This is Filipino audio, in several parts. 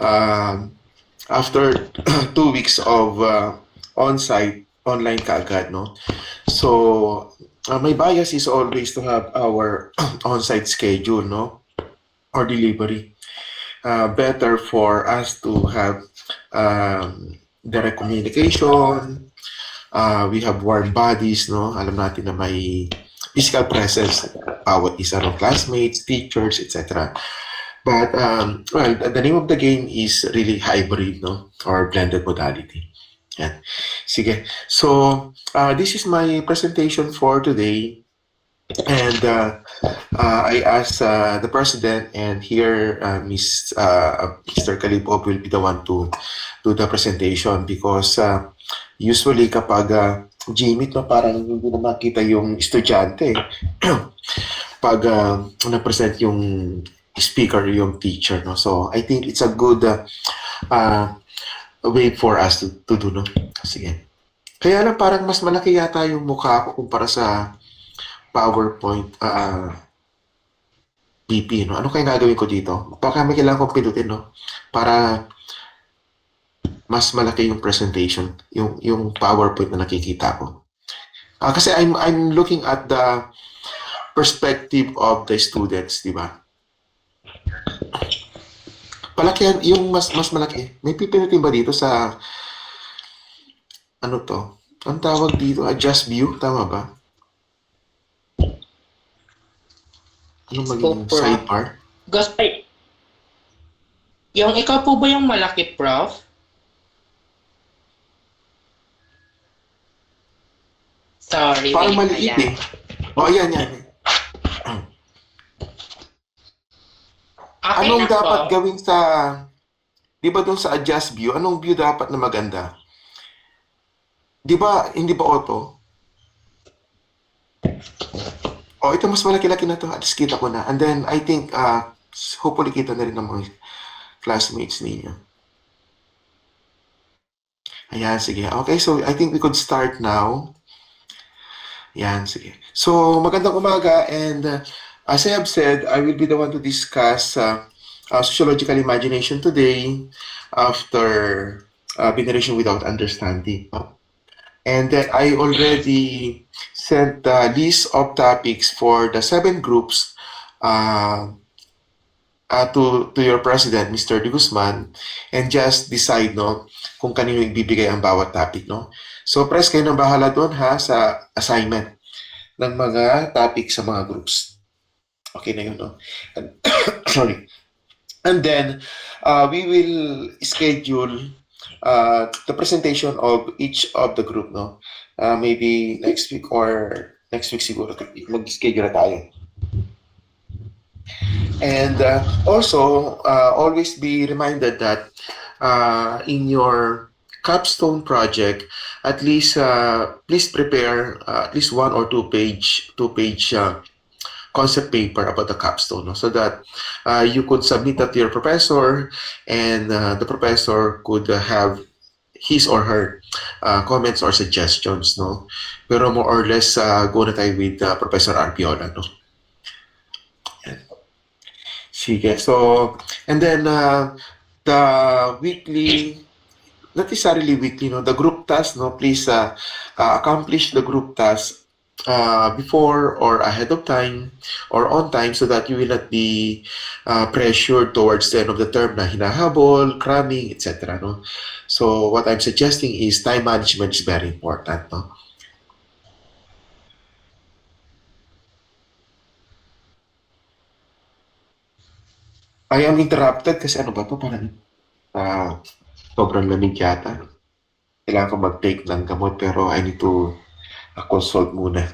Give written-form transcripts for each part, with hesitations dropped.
Um, After 2 weeks of on-site, online kaagad, no? So, my bias is always to have our on-site schedule, no? Or delivery. Better for us to have direct communication. We have warm bodies, no? Alam natin na may physical presence, bawat isa ng classmates, teachers, etc. But, well, the name of the game is really hybrid, no? Or blended modality. Yan. Sige. So, this is my presentation for today. And I asked the president, and here Mr. Kalipov will be the one to do the presentation because usually kapag GMeet, no, parang hindi na makita yung estudyante pag na-present yung speaker, yung teacher, no. So I think it's a good way for us to do, no. Sige. Kaya lang parang mas malaki yata yung mukha ko kumpara sa PowerPoint PP, no? Ano kaya gagawin ko dito? Baka may kailangan kong pindutin, no? Para mas malaki yung presentation, yung PowerPoint na nakikita ko. Kasi I'm looking at the perspective of the students, di ba? Palaki yung mas malaki. May pipindutin ba dito sa ano to? Ang tawag dito, adjust view, tama ba? Anong magiging sidebar? Gospel. Yung ikaw po ba yung malaki, Prof? Sorry. Parang maliit eh. O, ayan. Okay Anong na dapat po. gawin sa, di ba doon sa adjust view, anong view dapat na maganda? Di ba, hindi ba auto? Oh, ito mas malaki-laki na to. At least kita ko na. And then, I think, hopefully kita na rin ng mga classmates ninyo. Ayan, sige. Okay, so I think we could start now. Ayan, sige. So, magandang umaga. And as I have said, I will be the one to discuss sociological imagination today after Veneration Without Understanding. And then I already sent the list of topics for the 7 groups to your president, Mr. De Guzman, and just decide, no, kung kanino ibibigay ang bawat topic, no. So, press kayo ng bahala doon, ha, sa assignment ng mga topic sa mga groups. Okay na yun, no? Sorry. And then, we will schedule the presentation of each of the group, no? Maybe next week or next week siguro mag-schedule na tayo. And also, always be reminded that in your capstone project, at least please prepare at least 1 or 2 page concept paper about the capstone, no? So that you could submit that to your professor, and the professor could have his or her comments or suggestions, no? Pero more or less, go na tayo with Professor Arpiola, no? Yan. Sige, so, and then the weekly, not necessarily weekly, no? The group task, no? Please accomplish the group task before or ahead of time or on time so that you will not be pressured towards the end of the term na hinahabol, cramming, etc. No? So what I'm suggesting is time management is very important. No? I am interrupted kasi ano ba to? Parang sobrang lamig yata. Kailangan ko mag-take ng gamot pero I need to consult muna.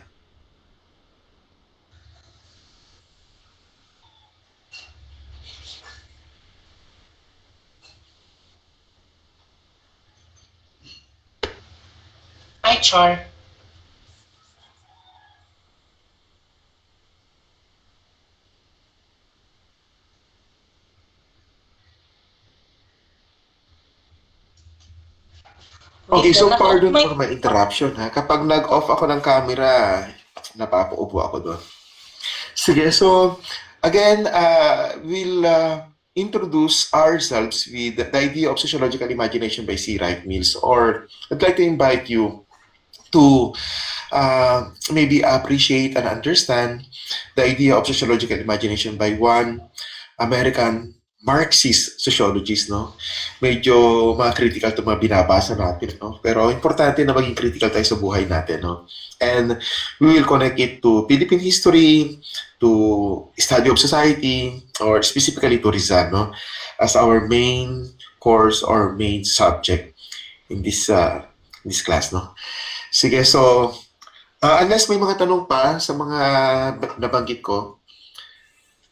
Hi, Char. Okay, so pardon for my interruption, ha. Kapag nag-off ako ng camera, napapaupo ako doon. Sige, so again, we'll introduce ourselves with the idea of sociological imagination by C. Wright Mills, or I'd like to invite you to maybe appreciate and understand the idea of sociological imagination by one American Marxist sociologist, no? Medyo mga critical to mga binabasa natin, no? Pero importante na maging critical tayo sa buhay natin, no? And we will connect it to Philippine history, to study of society, or specifically to Rizal, no? As our main course or main subject in this class, no? Sige, so unless may mga tanong pa sa mga nabanggit ko,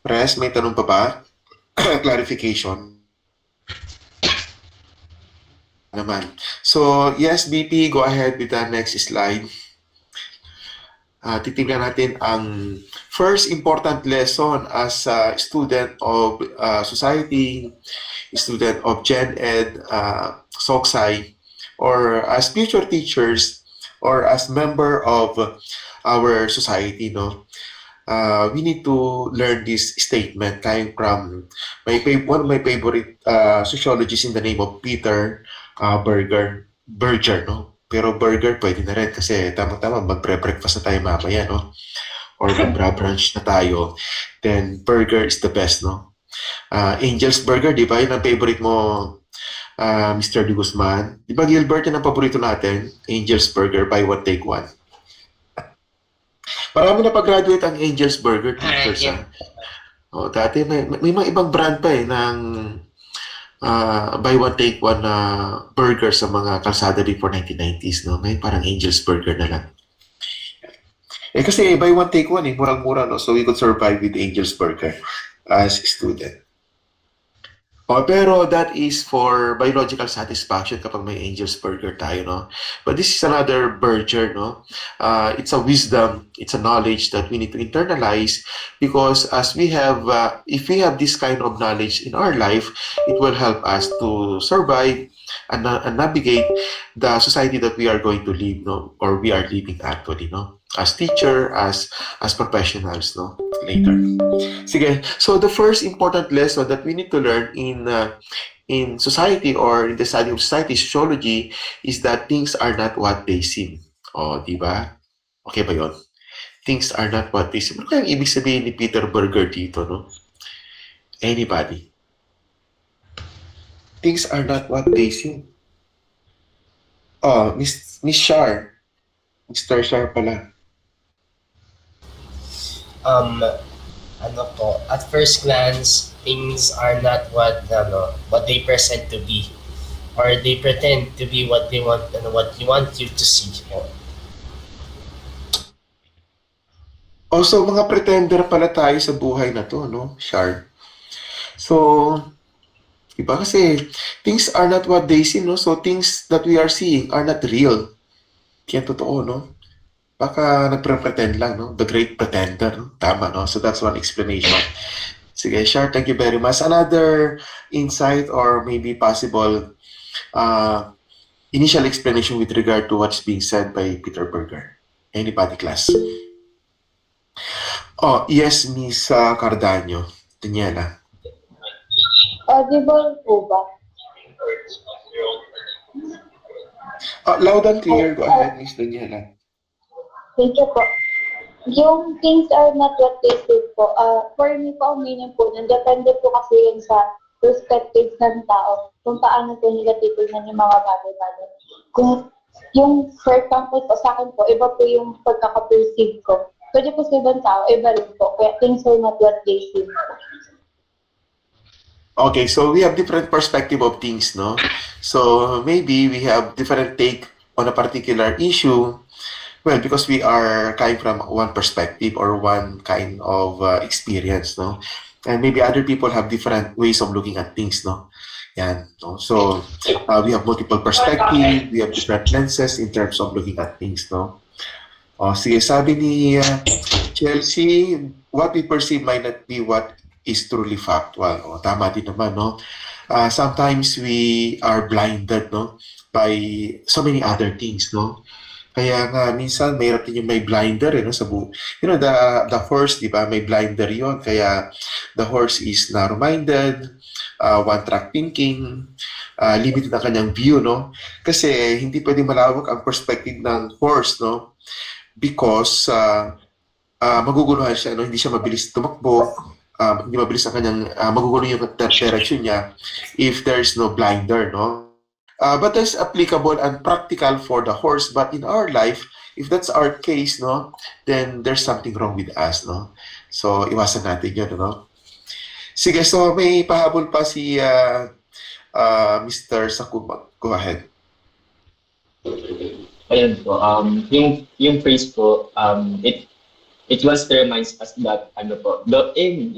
Pres, may tanong pa ba? Clarification naman. So, yes, BP, go ahead with the next slide. Titingnan natin ang first important lesson as a student of society, student of Gen Ed, SOCSI, or as future teachers, or as member of our society, no? We need to learn this statement coming from one of my favorite sociologists in the name of Peter Berger, no? Pero Berger pwede na rin kasi tama-tama magbre-breakfast na tayo mamaya, no? Or magbra-brunch na tayo. Then Berger is the best, no? Angel's Burger, di ba? Yun ang favorite mo, Mr. De Guzman. Di ba Gilbert, yun ang paborito natin? Angel's Burger, buy one, take one. Marami na pag-graduate ang Angel's Burger teachers. Dati may mga ibang brand pa ng buy one take one na burger sa mga kalsada before 1990s, no? Ngayon parang Angel's Burger na lang. Kasi buy one take one murang-mura, no? So we could survive with Angel's Burger as a student. Pero that is for biological satisfaction kapag may Angel's Burger tayo, no? But this is another Berger, no? It's a wisdom, it's a knowledge that we need to internalize because as we have, if we have this kind of knowledge in our life, it will help us to survive and navigate the society that we are going to live, no? Or we are living actually, no? As teacher, as professionals, no? Later. Sige. So the first important lesson that we need to learn in society or in the study of society sociology is that things are not what they seem. Di ba? Okay ba yun? Things are not what they seem. Ano kaya ang ibig sabihin ni Peter Berger dito, no? Anybody? Things are not what they seem. Miss Shar. Mr. Shar pala. At first glance, things are not what they present to be, or they pretend to be what they want and what you want you to see. Also, mga pretender pala tayo sa buhay na to, no, Shar? So, iba kasi, things are not what they seem, no? So, things that we are seeing are not real. Kaya totoo, no? Baka nagpre-pretend lang, no? The great pretender, no? Tama, no? So that's one explanation. Sige, Shar, thank you very much. Another insight or maybe possible initial explanation with regard to what's being said by Peter Berger. Anybody, class? Yes, Miss Cardaño. Daniela. Audible po ba? Loud and clear. Go ahead, Miss Daniela. Thank you po. Yung things are not what they say po. For me po, ang meaning po, depende po kasi yun sa perspective ng tao. Kung paano po nila titignan yung mga bagay-bagay. Kung yung, for example po, sa akin po, iba po yung pagkaka-perceive ko. Pwede po sa ibang tao, iba rin po. Kaya things are not what they say po. Okay, so we have different perspective of things, no? So maybe we have different take on a particular issue. Well, because we are coming from one perspective or one kind of experience, no? And maybe other people have different ways of looking at things, no? Yan, no? So we have multiple perspective, we have different lenses in terms of looking at things, no? Sige, sabi ni Chelsea, what we perceive might not be what is truly factual. Tama din naman, no? Sometimes we are blinded, no? By so many other things, no? Kaya nga minsan mahirap din yung may blinder no you know the horse, 'di ba? May blinder 'yon. Kaya the horse is narrow-minded, one track thinking, limited ang kanyang view, no? Kasi hindi pwedeng malawak ang perspective ng horse, no? Because maguguluhan siya, no? Hindi siya mabilis tumakbo, hindi mabilis ang kanyang magugulo yung direction niya if there is no blinder, no? But that's applicable and practical for the horse. But in our life, if that's our case, no, then there's something wrong with us, no? So, iwasan natin yun, no? Sige, so may pahabol pa si Mr. Sakuma. Go ahead. Ayun po, yung phrase po, it once reminds us that, ano po,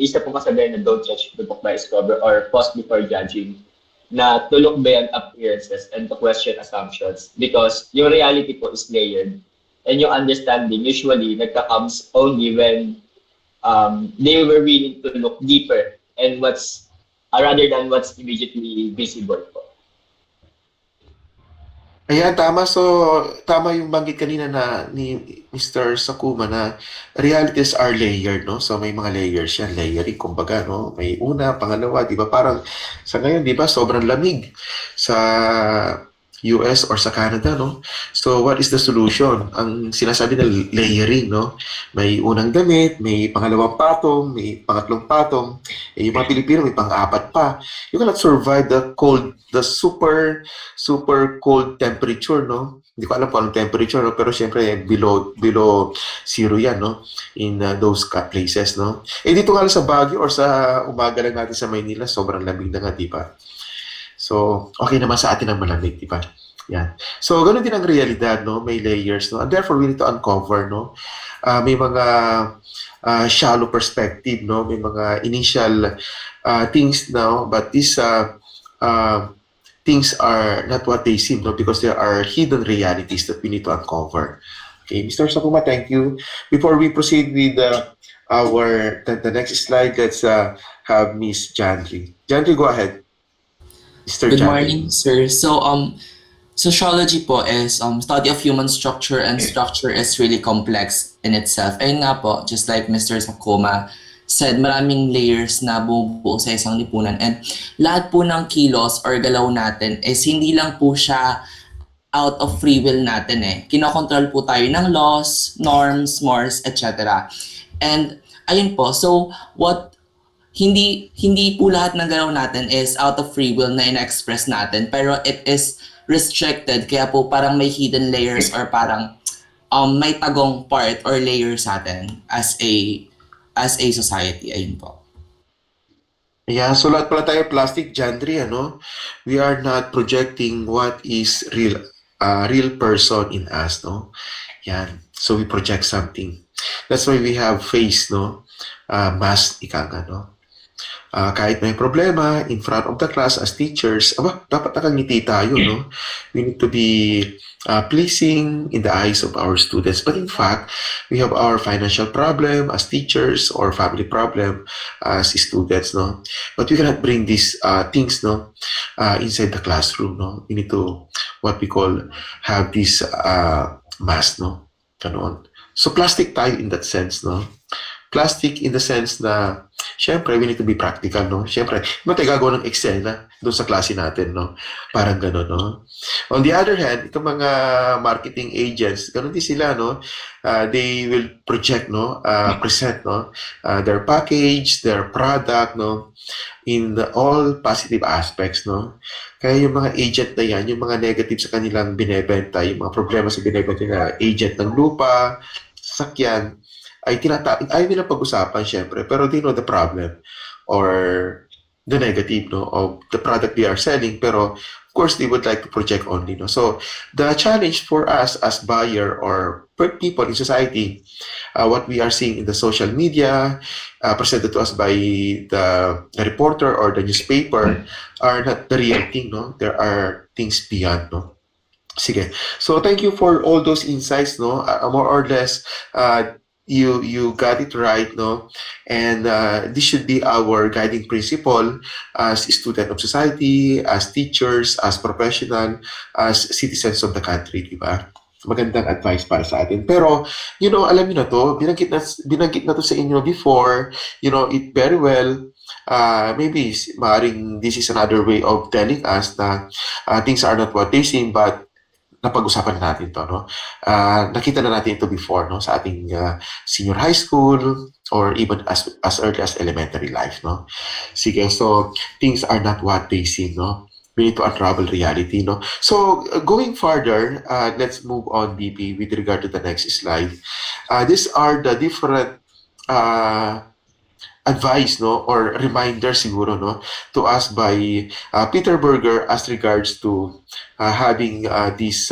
isa po kasabihan na don't judge the book by its cover or pause before judging, na to look beyond appearances and to question assumptions because yung reality po is layered and yung understanding usually nagka-comes only when they were willing to look deeper and rather than what's immediately visible po. Ayan, tama. So, tama yung banggit kanina na ni Mr. Sakuma na realities are layered, no? So, may mga layers yan. Layering, kumbaga, no? May una, pangalawa, di ba? Parang sa ngayon, di ba? Sobrang lamig sa US or sa Canada, no? So, what is the solution? Ang sinasabi na layering, no? May unang damit, may pangalawang patong, may pangatlong patong. Yung mga Pilipino, may pang-apat pa. You cannot survive the cold, the super cold temperature, no? Hindi ko alam kung anong temperature, no? Pero syempre, below zero yan, no? In those places, no? Dito nga lang sa Baguio or sa umaga lang natin sa Maynila, sobrang lamig na nga, di ba? So, okay naman sa atin ang malamig, di ba? Yan. So, ganun din ang realidad, no? May layers, no? And therefore, we need to uncover, no? May mga shallow perspective, no? May mga initial things, no? But these things are not what they seem, no? Because there are hidden realities that we need to uncover. Okay, Mr. Sakuma, thank you. Before we proceed with the next slide, let's have Miss Jandri. Jandri, go ahead. Mr. Good Jandri. morning, sir. So, sociology po is study of human structure, and structure is really complex in itself. Ayun nga po, just like Mr. Sakuma said, maraming layers na bumubuo sa isang lipunan. And lahat po ng kilos or galaw natin is hindi lang po siya out of free will natin eh. Kinokontrol po tayo ng laws, norms, mores, etc. And ayun po, so hindi po lahat ng galaw natin is out of free will na ina-express natin, pero it is restricted, kaya po parang may hidden layers or parang may tagong part or layer sa atin as a society. Ayun po. Yeah, so lahat pala tayo plastic, Jandri, ano? We are not projecting what is real person in us, no? Yan. So we project something. That's why we have face, no? Mask, ika nga, no? Kahit may problema in front of the class as teachers, dapat nakangiti tayo, no? We need to be pleasing in the eyes of our students. But in fact, we have our financial problem as teachers or family problem as students, no? But we cannot bring these things, no, inside the classroom, no? We need to, what we call, have this mask, no? Ganon. So plastic tayo in that sense, no? Plastic in the sense na syempre, we need to be practical, no? Syempre, hindi tayo gagawa ng eksena doon sa klase natin, no? Parang gano'n, no? On the other hand, itong mga marketing agents, gano'n din sila, no? They will project, no? Present, no? Their package, their product, no? In all positive aspects, no? Kaya yung mga agent na yan, yung mga negative sa kanilang binebenta, yung mga problema sa binebenta na agent ng lupa, sasakyan, ay ayaw nilang pag-usapan syempre, pero they know the problem or the negative, no, of the product they are selling, pero of course they would like to project only, no. So the challenge for us as buyer or people in society, what we are seeing in the social media presented to us by the reporter or the newspaper are not the real thing, no. There are things beyond, no. Sige. So thank you for all those insights, no. More or less you got it right, no? And this should be our guiding principle as a student of society, as teachers, as professional, as citizens of the country, di ba? magandang advice para sa atin. Pero, alam niyo na to, binanggit na to sa inyo before, it very well. Maybe, maaaring this is another way of telling us na things are not what they seem, but napag-usapan na natin to, no? Nakita na natin ito before, no? Sa ating senior high school or even as early as elementary life, no? Sige, so things are not what they seem, no? We need to unravel reality, no? So going further, let's move on, BP, with regard to the next slide. These are the different advice, no, or reminder siguro, no, to us by Peter Berger as regards to having this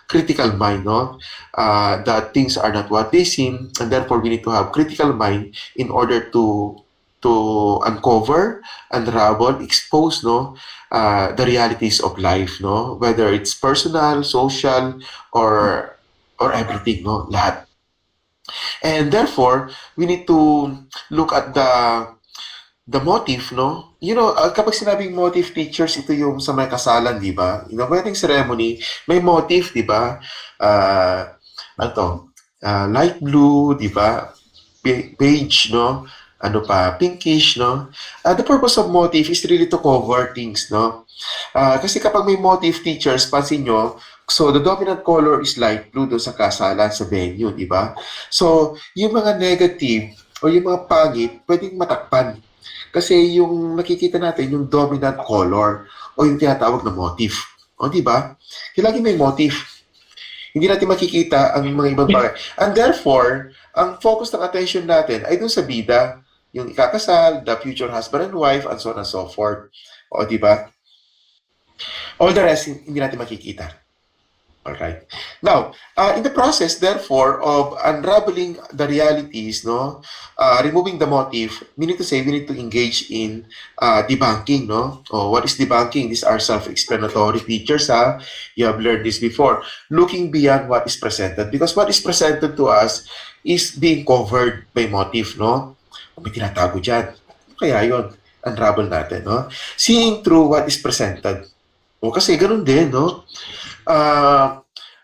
critical mind, no, that things are not what they seem, and therefore we need to have critical mind in order to uncover, unravel, expose, no, the realities of life, no, whether it's personal, social, or everything, no, lahat. And therefore, we need to look at the motive, no? Kapag sinabing motive, teachers, ito yung sa may kasalan, di ba? Wedding ceremony, may motive, di ba? Light blue, di ba? Beige, no? Ano pa, pinkish, no? The purpose of motive is really to cover things, no? Kasi kapag may motive, teachers, pansin nyo, so the dominant color is light blue doon sa kasalan, sa venue, di ba? So, yung mga negative o yung mga pangit, pwedeng matakpan. Kasi yung nakikita natin, yung dominant color o yung tinatawag na motive. O, di ba? Lagi may motive. Hindi natin makikita ang mga ibang bagay. And therefore, ang focus ng attention natin ay doon sa bida, yung ikakasal, the future husband and wife, and so on and so forth. O, di ba? All the rest, hindi natin makikita. Alright. Now, in the process, therefore, of unraveling the realities, no, removing the motive, we need to engage in debunking, no? What is debunking? These are self-explanatory features, ha? You have learned this before. Looking beyond what is presented, because what is presented to us is being covered by motive, no? May tinatago dyan. Kaya yun, unravel natin, no? Seeing through what is presented. Kasi ganun din, no?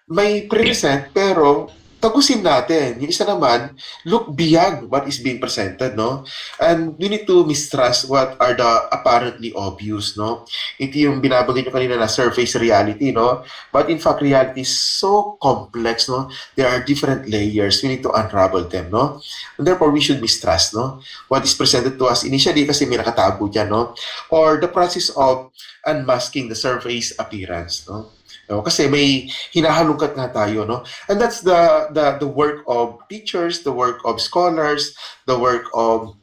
May present pero tagusin natin. Yung isa naman, look beyond what is being presented, no? And we need to mistrust what are the apparently obvious, no? Ito yung binabagay nyo kanina na surface reality, no? But in fact, reality is so complex, no? There are different layers. We need to unravel them, no? And therefore, we should mistrust, no? What is presented to us initially kasi may nakatago dyan, no? Or the process of unmasking the surface appearance, no? Kasi may hinahalungkat nga tayo, no? And that's the work of teachers, the work of scholars, the work of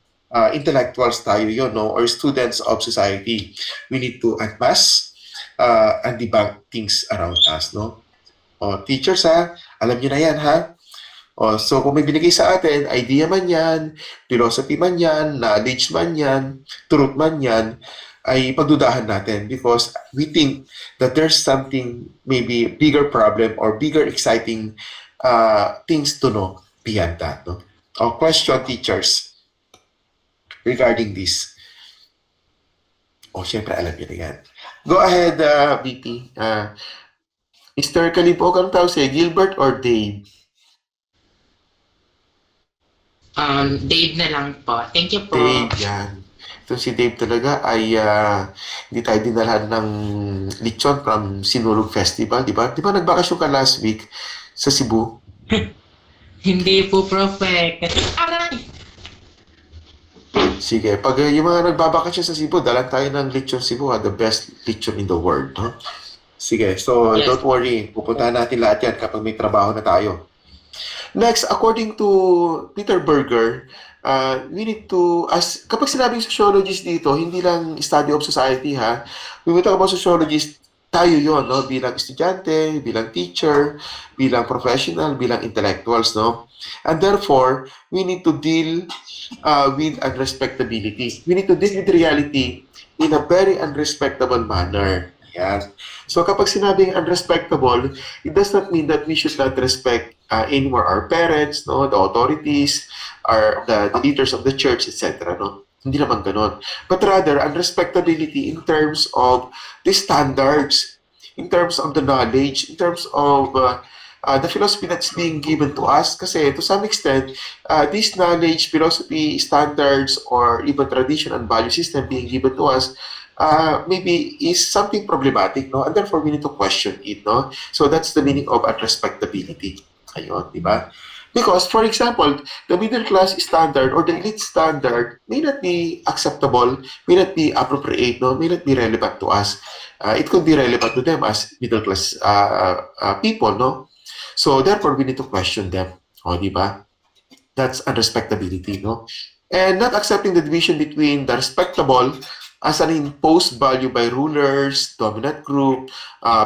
intellectuals tayo yun, no? Or students of society. We need to unmask and debunk things around us, no? Teachers, ha? Alam nyo na yan, ha? So kung may binigay sa atin, idea man yan, philosophy man yan, knowledge man yan, truth man yan, ay pagdudahan natin because we think that there's something, maybe bigger problem or bigger exciting things to know beyond that. No? Question, teachers, regarding this. Syempre alam niyo na yan. Go ahead, BP. Mr. Kalipo, kang tawag siya, Gilbert or Dave? Dave na lang po. Thank you po. Dave, yan. Ito si Dave talaga ay hindi tayo dinalhan ng lechon from Sinulog Festival, di ba? Di ba nagbakasyon ka last week sa Cebu? Hindi po, Profe. Aray! Sige, pag yung mga nagbabakasyon sa Cebu, dalan tayo ng lechon Cebu, the best lechon in the world. No? Sige, so Yes. Don't worry, pupuntahan natin lahat yan kapag may trabaho na tayo. Next, according to Peter Berger, we need to, kapag sinabing sociologist dito, hindi lang study of society, ha? When we talk about sociologist, tayo yon, no? Bilang estudyante, bilang teacher, bilang professional, bilang intellectuals, no? And therefore, we need to deal with unrespectability. We need to deal with reality in a very unrespectable manner. Yan. So kapag sinabing unrespectable, it does not mean that we should not respect anymore our parents, no, the authorities, the leaders of the church, etc. No? Hindi naman ganon. But rather, unrespectability in terms of the standards, in terms of the knowledge, in terms of the philosophy that's being given to us. Kasi to some extent, this knowledge, philosophy, standards, or even tradition and value system being given to us maybe is something problematic, no? And therefore, we need to question it, no? So that's the meaning of unrespectability. Ayun, di ba? Because, for example, the middle class standard or the elite standard may not be acceptable, may not be appropriate, no? May not be relevant to us. It could be relevant to them as middle class people, no? So, therefore, we need to question them. O, di ba? That's unrespectability, no? And not accepting the division between the respectable as an imposed value by rulers, dominant group,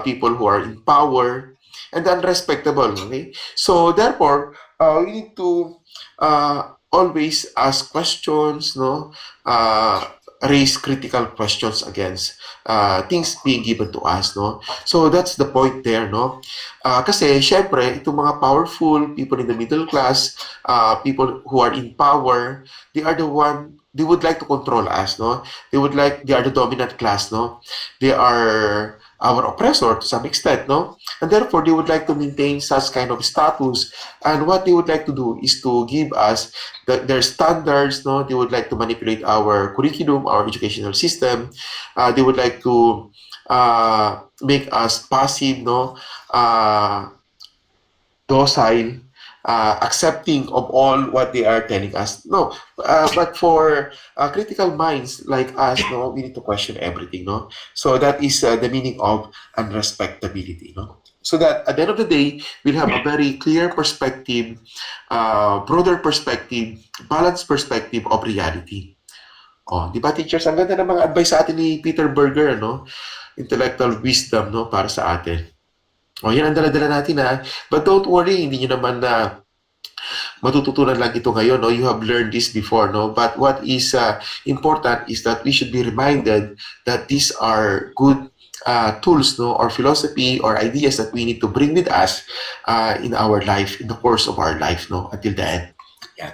people who are in power, and the unrespectable, okay? So, therefore, we need to always ask questions, no? Raise critical questions against things being given to us, no? So that's the point there, no? Kasi syempre itong mga powerful people in the middle class, people who are in power, they would like to control us, no? They are the dominant class, no? They are our oppressor to some extent, no? And therefore, they would like to maintain such kind of status. And what they would like to do is to give us their standards, no? They would like to manipulate our curriculum, our educational system. They would like to make us passive, no? Docile, accepting of all what they are telling us. No, but for critical minds like us, no, we need to question everything, no. So that is the meaning of unrespectability, no. So that at the end of the day, we'll have a very clear perspective, broader perspective, balanced perspective of reality. Oh, di ba teachers, ang ganda ng mga advice sa atin ni Peter Berger, no? Intellectual wisdom, no, para sa atin. O, yan ang dala-dala natin, ha. But don't worry, hindi nyo naman na matututunan lang ito ngayon, no? You have learned this before, no? But what is important is that we should be reminded that these are good tools, no? Or philosophy or ideas that we need to bring with us in our life, in the course of our life, no? Until the end. Yan.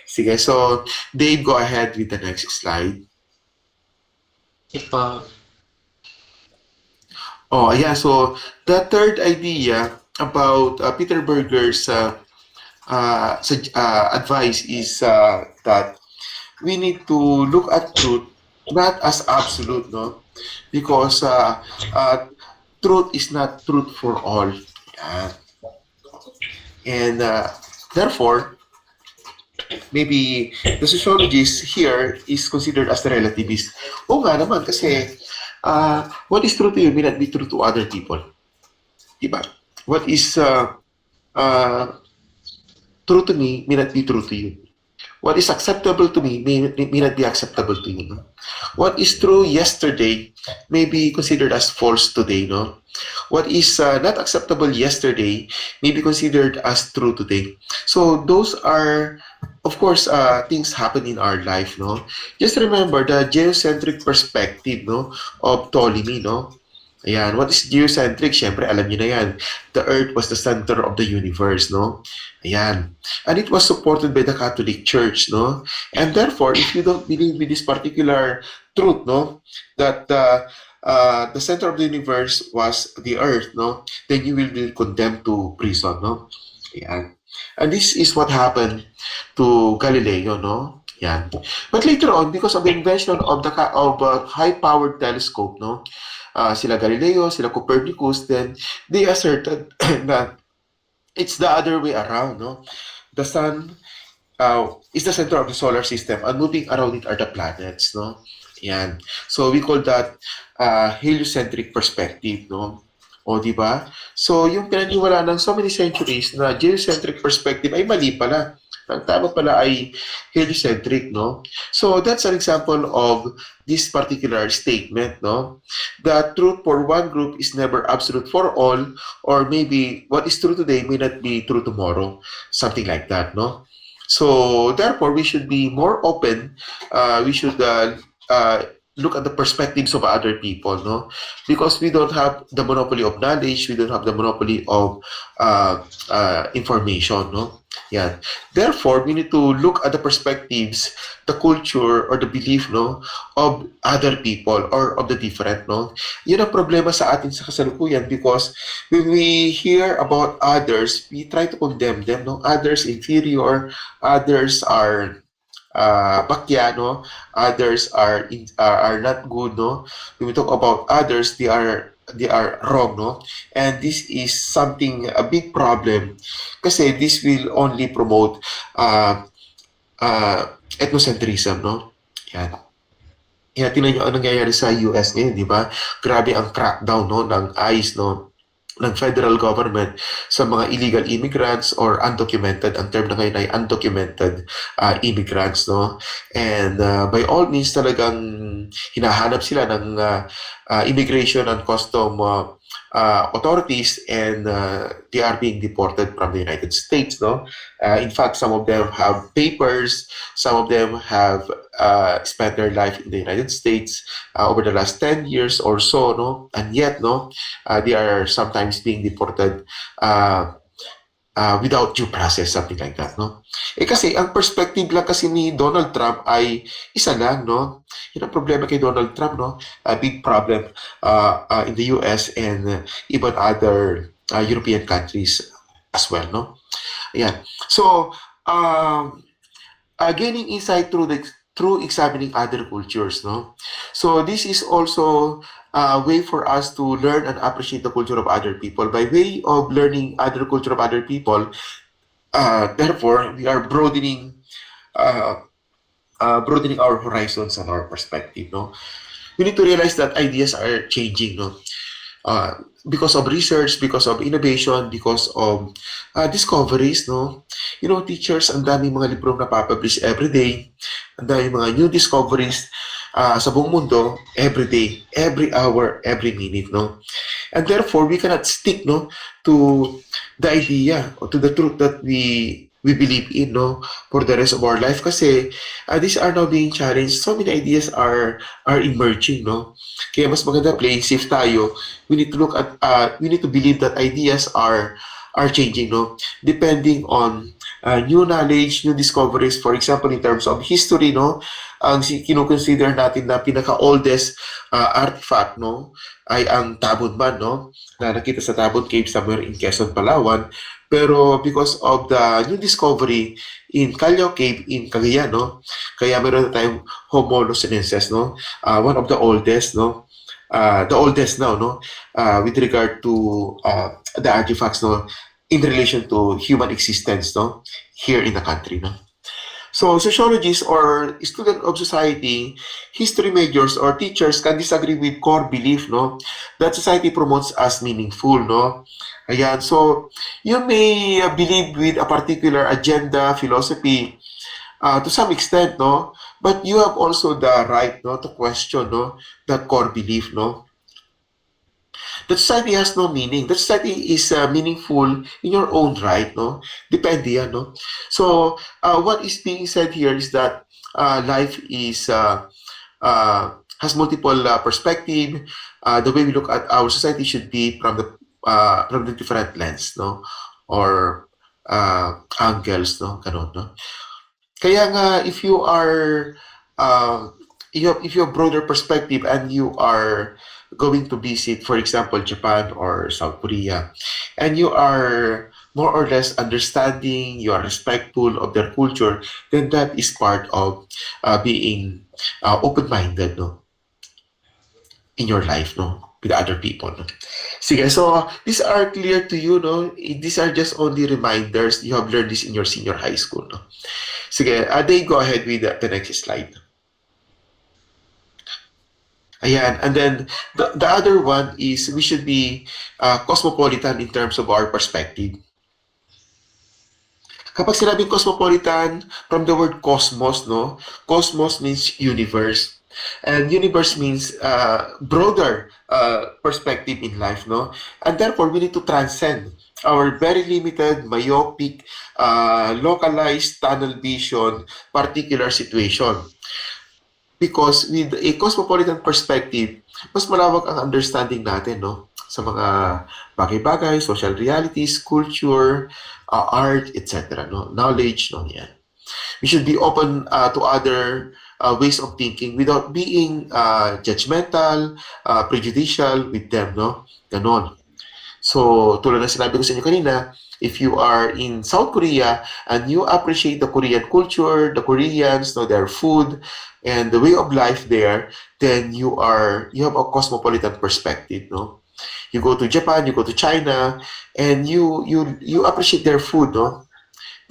Sige, so Dave, go ahead with the next slide. Oh, yeah. So the third idea about Peter Berger's advice is that we need to look at truth not as absolute, no? Because truth is not truth for all. Yeah. And therefore, maybe the sociologist here is considered as the relativist. O nga naman, kasi what is true to you may not be true to other people. Diba? What is true to me may not be true to you. What is acceptable to me may not be acceptable to you. No? What is true yesterday may be considered as false today. No? What is not acceptable yesterday may be considered as true today. So those are, of course, things happen in our life. No? Just remember the geocentric perspective, no, of Ptolemy. No? Ayan, what is geocentric? Siyempre, alam niyo na yan. The Earth was the center of the universe, no? Ayan. And it was supported by the Catholic Church, no? And therefore, if you don't believe with this particular truth, no, that the center of the universe was the Earth, no, then you will be condemned to prison, no? Ayan. And this is what happened to Galileo, no? Yan. But later on, because of the invention of the high-powered telescope, no, sila Galileo, sila Copernicus, then they asserted that it's the other way around, no? The sun is the center of the solar system, and moving around it are the planets, no? Yan. So we call that heliocentric perspective, no? O, di ba? So yung pinaniwala ng so many centuries na geocentric perspective ay mali pala. Ang tama pala ay heliocentric, no? So that's an example of this particular statement, no? The truth for one group is never absolute for all, or maybe what is true today may not be true tomorrow, something like that, no? So therefore, we should be more open. We should look at the perspectives of other people, no? Because we don't have the monopoly of knowledge, we don't have the monopoly of information, no? Yeah. Therefore, we need to look at the perspectives, the culture, or the belief, no, of other people or of the different, no? Yun ang problema sa atin sa kasalukuyan because when we hear about others, we try to condemn them, no? Others inferior, others are bakya, no? Others are not good, no? When we talk about others, they are wrong, no? And this is something a big problem kasi this will only promote ethnocentrism, no? Yan. Yan, tingnan nyo ang nangyayari sa US ngayon, di ba? Grabe ang crackdown, no, ng ICE, no, ng federal government sa mga illegal immigrants or undocumented. Ang term na ngayon ay undocumented immigrants, no? And by all means, talagang hinahanap sila ng immigration and custom authorities and they are being deported from the United States, no? In fact, some of them have papers, some of them have spent their life in the United States over the last 10 years or so, no? And yet, no, they are sometimes being deported without due process, something like that, no? Eh kasi, ang perspective lang kasi ni Donald Trump ay isa lang, no? Yun ang problema kay Donald Trump, no? A big problem in the US and even other European countries as well, no? Ayan. So, gaining insight through examining other cultures, no? So, this is also a way for us to learn and appreciate the culture of other people. By way of learning other culture of other people, therefore, we are broadening our horizons and our perspective, no? We need to realize that ideas are changing, no? Because of research, because of innovation, because of discoveries, no? You know, teachers, ang daming mga librong napapublish every day, ang daming mga new discoveries sa buong mundo every day, every hour, every minute, no? And therefore, we cannot stick, no, to the idea or to the truth that we believe in, no, for the rest of our life kasi these are now being challenged. So many ideas are emerging, no? Kaya mas maganda playing safe tayo. We need to look at we need to believe that ideas are changing, no, depending on new knowledge, new discoveries. For example, in terms of history, no, ang kino-consider natin na pinaka-oldest artifact, no, ay ang Tabon Man, no, na nakita sa Tabon Cave somewhere in Quezon, Palawan. Pero because of the new discovery in Callao Cave in Cagayan, no, kaya meron na tayong Homo sinensis, no, one of the oldest, no, the oldest now, no, with regard to the artifacts, no, in relation to human existence, no, here in the country, no. So, sociologists or student of society, history majors or teachers can disagree with core belief, no, that society promotes as meaningful, no. Ayan, so you may believe with a particular agenda, philosophy, to some extent, no, but you have also the right, no, to question, no, that core belief, no. The society has no meaning. The society is meaningful in your own right, no? Depende yan, no? So, what is being said here is that life is has multiple perspective. The way we look at our society should be from the different lens, no? Or angles, no? Ganun, no? Kaya nga, if you are if you have broader perspective and you are going to visit, for example, Japan or South Korea, and you are more or less understanding, you are respectful of their culture, then that is part of being open-minded, no, in your life, no, with other people, no. Sige, so these are clear to you, no? These are just only reminders. You have learned this in your senior high school, no? Sige, they go ahead with the next slide. Ayan, and then the other one is we should be cosmopolitan in terms of our perspective. Kapag sinabing cosmopolitan, from the word cosmos, no? Cosmos means universe. And universe means broader perspective in life, no? And therefore, we need to transcend our very limited, myopic, localized tunnel vision, particular situation. because with a cosmopolitan perspective, mas malawak ang understanding natin, no? Sa mga bagay-bagay, social realities, culture, art, etc., no? Knowledge, no? Yan. We should be open to other ways of thinking without being judgmental, prejudicial with them, no? Ganon. So, tulad na sinabi ko sa inyo kanina, if you are in South Korea and you appreciate the Korean culture, the Koreans, no, their food, and the way of life there, then you have a cosmopolitan perspective, no? You go to Japan, you go to China, and you appreciate their food, no?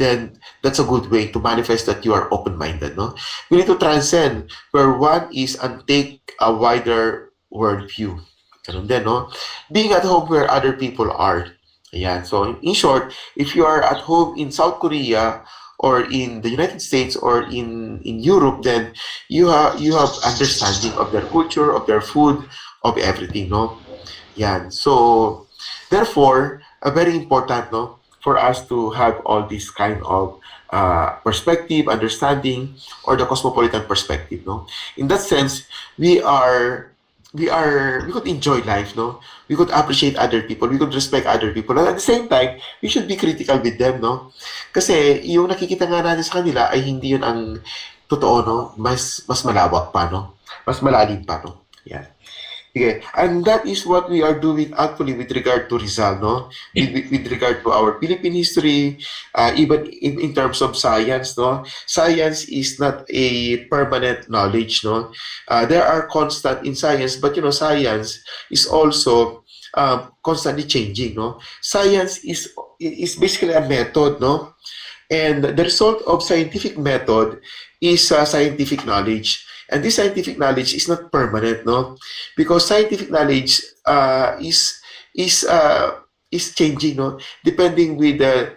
Then that's a good way to manifest that you are open-minded, no? We need to transcend where one is and take a wider worldview. Ganun din, no? Being at home where other people are. Ayan. So, in short, if you are at home in South Korea or in the United States or in Europe, then you have understanding of their culture, of their food, of everything, no? Yan. So, therefore, very important, no, for us to have all this kind of perspective, understanding, or the cosmopolitan perspective, no? In that sense, we could enjoy life, no? We could appreciate other people, we could respect other people, and at the same time, we should be critical with them, no? Kasi yung nakikita nga natin sa kanila ay hindi yun ang totoo, no? Mas malawak pa, no? Mas malalim pa, no? Yeah. Okay. And that is what we are doing actually with regard to Rizal, no? With regard to our Philippine history, even in terms of science, no? Science is not a permanent knowledge, no? There are constant in science, but you know, science is also constantly changing, no? Science is basically a method, no? And the result of scientific method is scientific knowledge. And this scientific knowledge is not permanent, no? Because scientific knowledge is changing, no? Depending with the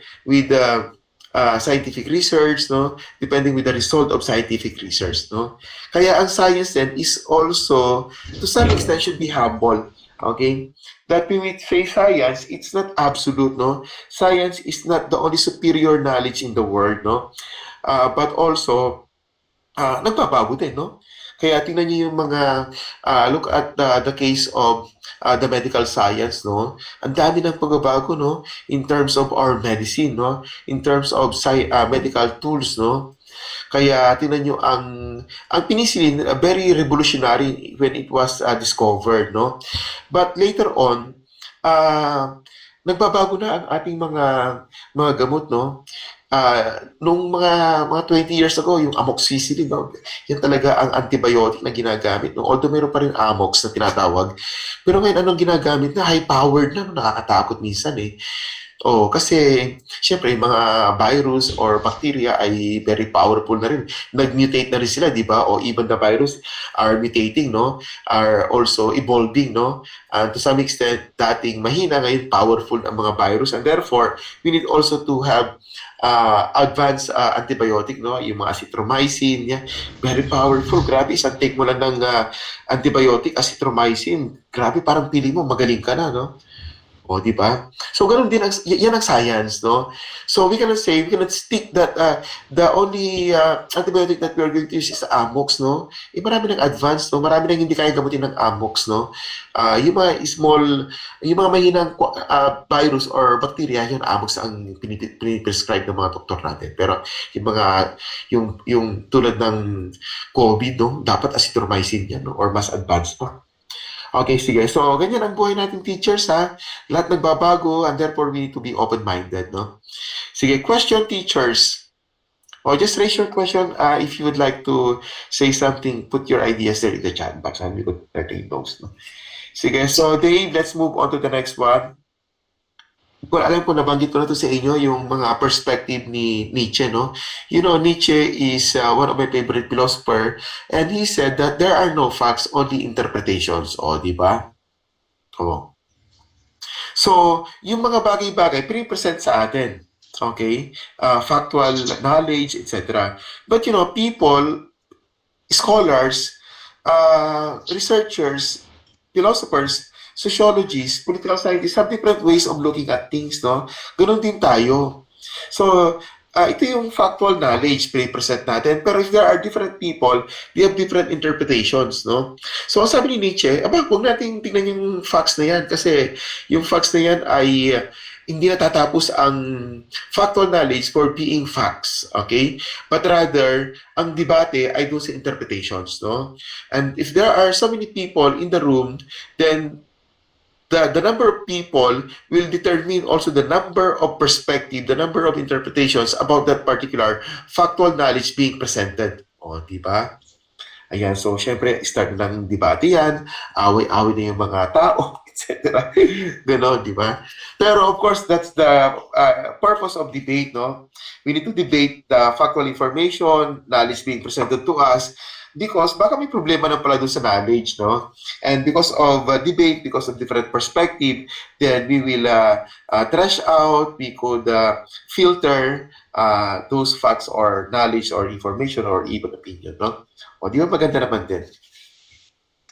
scientific research, no? Depending with the result of scientific research, no? Kaya ang science then is also, to some extent, should be humble, okay? That when we say science, it's not absolute, no? Science is not the only superior knowledge in the world, no? But also, nagbabago din, no? Kaya tingnan niyo yung mga, look at the case of the medical science, no? Ang dami ng pagbabago, no? In terms of our medicine, no? In terms of medical tools, no? Kaya tingnan niyo ang penicillin, very revolutionary when it was discovered, no? But later on, nagbabago na ang ating mga gamot, no? Nung mga 20 years ago, yung amoxicillin, no? Yan talaga ang antibiotic na ginagamit, no? Although meron pa rin amox na tinatawag. Pero ngayon, anong ginagamit na? High-powered na, no? Nakakatakot minsan, eh. Kasi, syempre, yung mga virus or bacteria ay very powerful na rin. Nag-mutate na rin sila, di ba? O even the virus are mutating, no? Are also evolving, no? And to some extent, dating mahina, ngayon powerful ang mga virus. And therefore, we need also to have advanced antibiotic, no? Yung mga azithromycin, yeah, very powerful. Grabe, isang take mo lang ng antibiotic, azithromycin. Grabe, parang pili mo, magaling ka na, no? Di ba? So, ganun din, yan ang science, no? So, we cannot stick that the only antibiotic that we are going to use is Amox, no? Marami ng advanced, no? Marami nang hindi kaya gamutin ng Amox, no? Yung mga mahinang virus or bacteria, yun, Amox ang piniprescribe ng mga doktor natin. Pero, yung tulad ng COVID, no? Dapat azithromycin yan, no? Or mas advanced pa. Okay, sige. So, ganyan ang buhay natin, teachers, ha? Lahat nagbabago, and therefore, we need to be open-minded, no? Sige, question, teachers. Just raise your question if you would like to say something. Put your ideas there in the chat box, and we could entertain those, no? Sige, so, Dave, let's move on to the next one. Kung alam ko, nabanggit ko na to sa inyo, yung mga perspective ni Nietzsche, no? You know, Nietzsche is one of my favorite philosopher, and he said that there are no facts, only interpretations. Di ba? So, yung mga bagay-bagay, pre-present sa atin. Okay? Factual knowledge, etc. But, you know, people, scholars, researchers, philosophers, sociologists, political scientists have different ways of looking at things, no? Ganun din tayo. So, ito yung factual knowledge present natin. Pero if there are different people, they have different interpretations, no? So, ang sabi ni Nietzsche, huwag natin tingnan yung facts na yan kasi yung facts na yan ay hindi natatapos ang factual knowledge for being facts, okay? But rather, ang debate ay doon sa interpretations, no? And if there are so many people in the room, then the number of people will determine also the number of perspective, the number of interpretations about that particular factual knowledge being presented. O, di ba? Ayan, so syempre, start na ng debate yan, away-away na yung mga tao, etc. Ganon, di ba? Pero of course, that's the purpose of debate, no? We need to debate the factual information, knowledge being presented to us, because baka may problema na pala doon sa knowledge, no? And because of debate, because of different perspective, then we will trash out, we could filter those facts or knowledge or information or even opinion, no? O, di ba maganda naman din?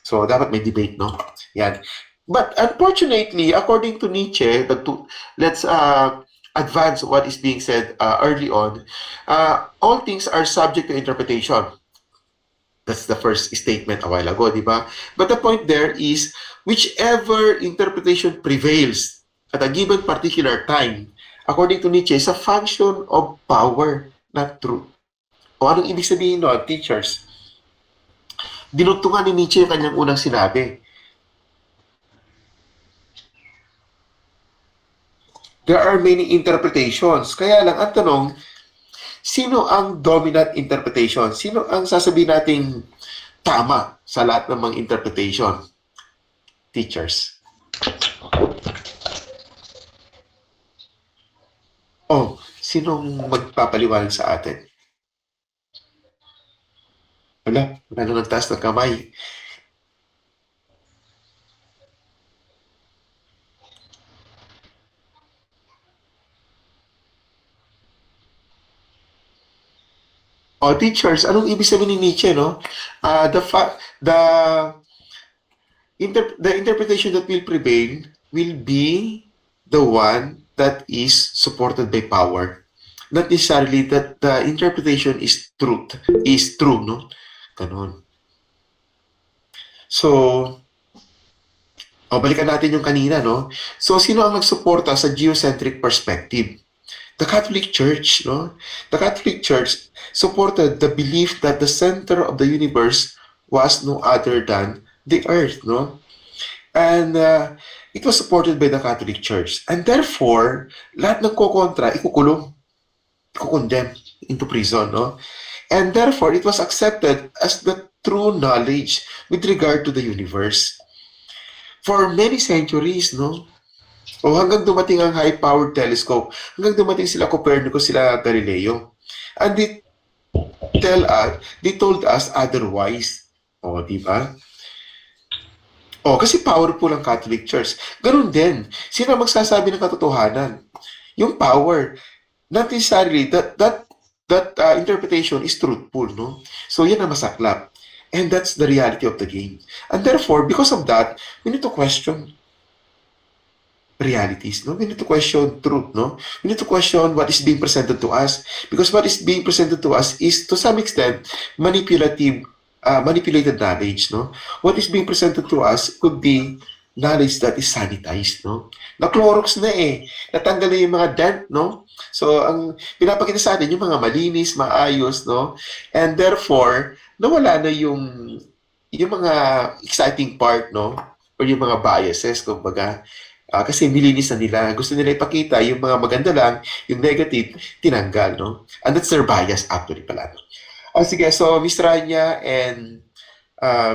So, dapat may debate, no? Yan. But unfortunately, according to Nietzsche, let's advance what is being said early on. All things are subject to interpretation. That's the first statement a while ago, di ba? But the point there is, whichever interpretation prevails at a given particular time, according to Nietzsche, is a function of power, not truth. O anong ibig sabihin no, teachers? Dinugtungan ni Nietzsche yung kanyang unang sinabi. There are many interpretations. Kaya lang, ang tanong, sino ang dominant interpretation? Sino ang sasabihin nating tama sa lahat ng mga interpretation? Teachers. Oh, sinong magpapaliwanag sa atin? Wala nang nagtaas ng kamay. O teachers, anong ibig sabihin ni Nietzsche, no? The interpretation that will prevail will be the one that is supported by power. Not necessarily that the interpretation is true, no? Ganon. So, balikan natin yung kanina, no? So, sino ang nagsuporta sa geocentric perspective? The Catholic Church, no? The Catholic Church supported the belief that the center of the universe was no other than the earth, no? And it was supported by the Catholic Church. And therefore, lahat ng kukontra, ikukulong, ikukondemn into prison, no? And therefore, it was accepted as the true knowledge with regard to the universe. For many centuries, no? O hanggang dumating ang high-powered telescope, hanggang dumating sila Copernicus, sila Galileo. And they told us otherwise. O, di ba? O, kasi powerful ang Catholic Church. Ganun din. Sino magsasabi ng katotohanan? Yung power. Not necessarily that interpretation is truthful, no? So, yan ang masaklap. And that's the reality of the game. And therefore, because of that, we need to question realities, no? We need to question truth, no? We need to question what is being presented to us, because what is being presented to us is to some extent manipulated knowledge, no? What is being presented to us could be knowledge that is sanitized, no? Na-Clorox na natanggal na yung mga dent, no? So ang pinapakita sa atin yung mga malinis, maayos, no? And therefore nawala na yung mga exciting part, no? Or yung mga biases, kumbaga. Kasi nilinis na nila. Gusto nila ipakita yung mga maganda lang, yung negative, tinanggal, no? And that's their bias actually pala, no? Sige, so Mr. Rania and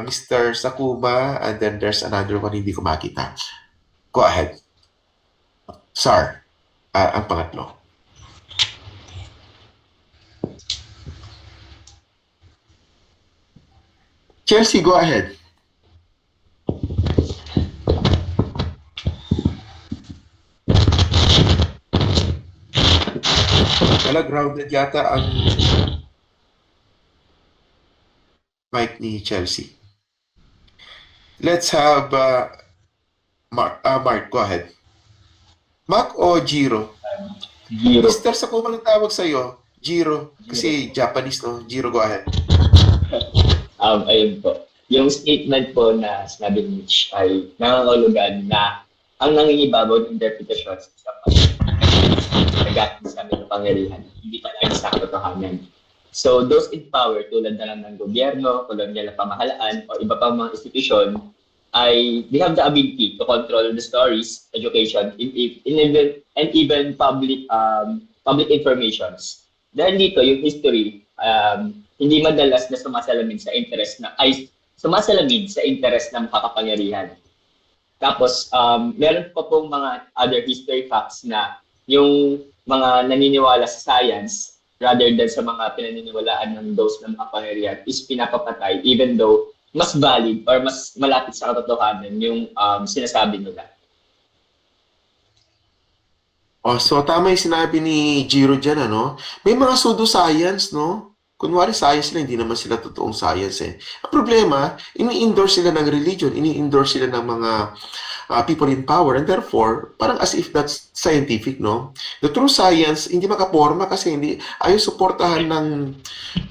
Mr. Sakuma, and then there's another one hindi ko makita. Go ahead. Sir, ang pangatlo. Chelsea, go ahead. Wala, grounded yata ang mic ni Chelsea. Let's have Mark. Mark, go ahead. Mark o Jiro? Zero. Mr. Sakuma lang tawag sa'yo. Jiro. Kasi Japanese, no? Jiro, go ahead. Ayun po. Yung statement po na sinabi ni Mitch ay nangangahulugan na ang nangingibabaw ng interpretasyon sa nagatin sa aming kapangyarihan, hindi talaga sa katotohanan. So, those in power, tulad na lang ng gobyerno, kolonyal na pamahalaan, o iba pang mga institusyon, ay they have the ability to control the stories, education, and even public informations. Dahil dito, yung history, hindi madalas na sumasalamin sa interest ng makakapangyarihan. Tapos, meron pa pong mga other history facts na yung mga naniniwala sa science rather than sa mga pinaniniwalaan ng those na makapangyarihan is pinapapatay even though mas valid or mas malapit sa katotohanan yung sinasabi nila. Oh, so tama yung sinabi ni Jiro dyan, ano? May mga pseudoscience, no? Kunwari science sila, hindi naman sila totoong science eh. Ang problema, ini-endorse sila ng religion, ini-endorse sila ng mga people in power, and therefore, parang as if that's scientific, no? The true science, hindi makaporma kasi hindi ayaw suportahan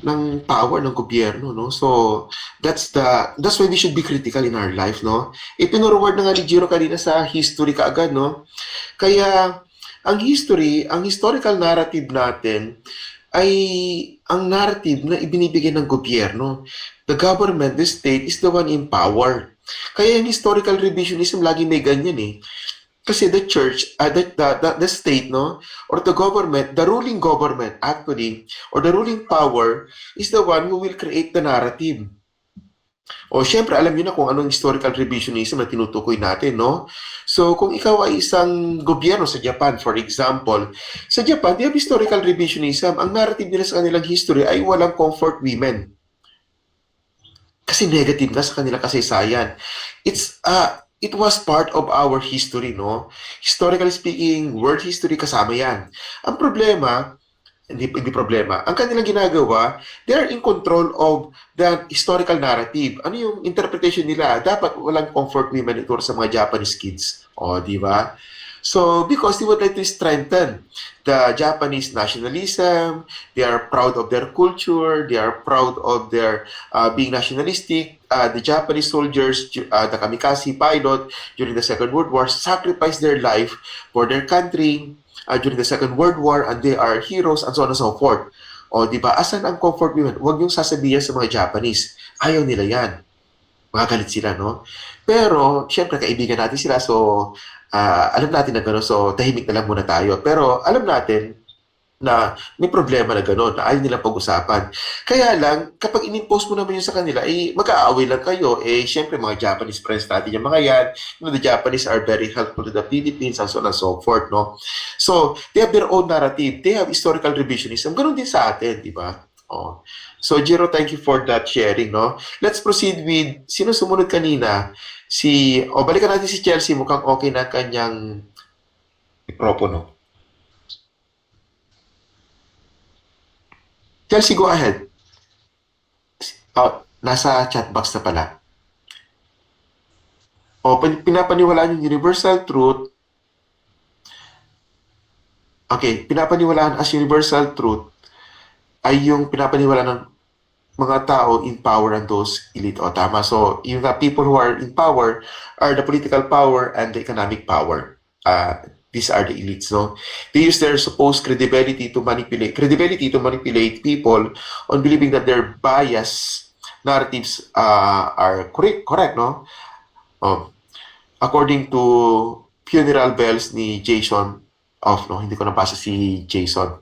ng power ng gobyerno, no? So, that's why we should be critical in our life, no? Ipinurward na nga ni Jiro kanina sa history kaagad, no? Kaya, ang historical narrative natin ay ang narrative na ibinibigay ng gobyerno. The government, the state, is the one in power. Kaya yung historical revisionism lagi may ganyan eh. Kasi the church, the state, no, or the government, the ruling government actually, or the ruling power is the one who will create the narrative. O syempre, alam niyo na kung anong historical revisionism na tinutukoy natin, no? So, kung ikaw ay isang gobyerno sa Japan, for example, sa Japan, they have historical revisionism. Ang narrative nila sa kanilang history ay walang comfort women. Kasi negative na sa kanilang kasaysayan. It was part of our history, no? Historically speaking, world history kasama yan. Ang problema, hindi problema. Ang kanilang ginagawa, they are in control of the historical narrative. Ano yung interpretation nila? Dapat walang comfort women ito sa mga Japanese kids. O, di ba? So, because they would like to strengthen the Japanese nationalism, they are proud of their culture, they are proud of their being nationalistic. The Japanese soldiers, the kamikaze pilot during the Second World War, sacrificed their life for their country during the Second World War, and they are heroes, and so on and so forth. O, di ba? Asan ang comfort women? Huwag yung sasabihin sa mga Japanese. Ayaw nila yan. Magagalit sila, no? Pero, syempre, kaibigan natin sila, so, alam natin na gano'n, so, tahimik na lang muna tayo. Pero, alam natin na may problema na gano'n, na ayaw nilang pag-usapan. Kaya lang, kapag in-impose mo naman yun sa kanila, mag-aaway lang kayo. Syempre, mga Japanese friends natin yung mga yan. The Japanese are very helpful to the Philippines, and so on and so forth, no? So, they have their own narrative. They have historical revisionism. Gano'n din sa atin, di ba? Oh. So, Jiro, thank you for that sharing, no? Let's proceed with, sino sumunod kanina? Balikan natin si Chelsea. Mukhang okay na kanyang mikropono. Chelsea, go ahead. Nasa chat box na pala. Pinapaniwalaan yung universal truth. Okay, pinapaniwalaan as universal truth ay yung pinapaniwalaan ng mga tao in power and those elite. O, tama. So, yung people who are in power are the political power and the economic power. These are the elites, no? They use their supposed credibility to manipulate people on believing that their biased narratives are correct, no? According to Funeral Bells ni Jason no? Hindi ko nabasa si Jason.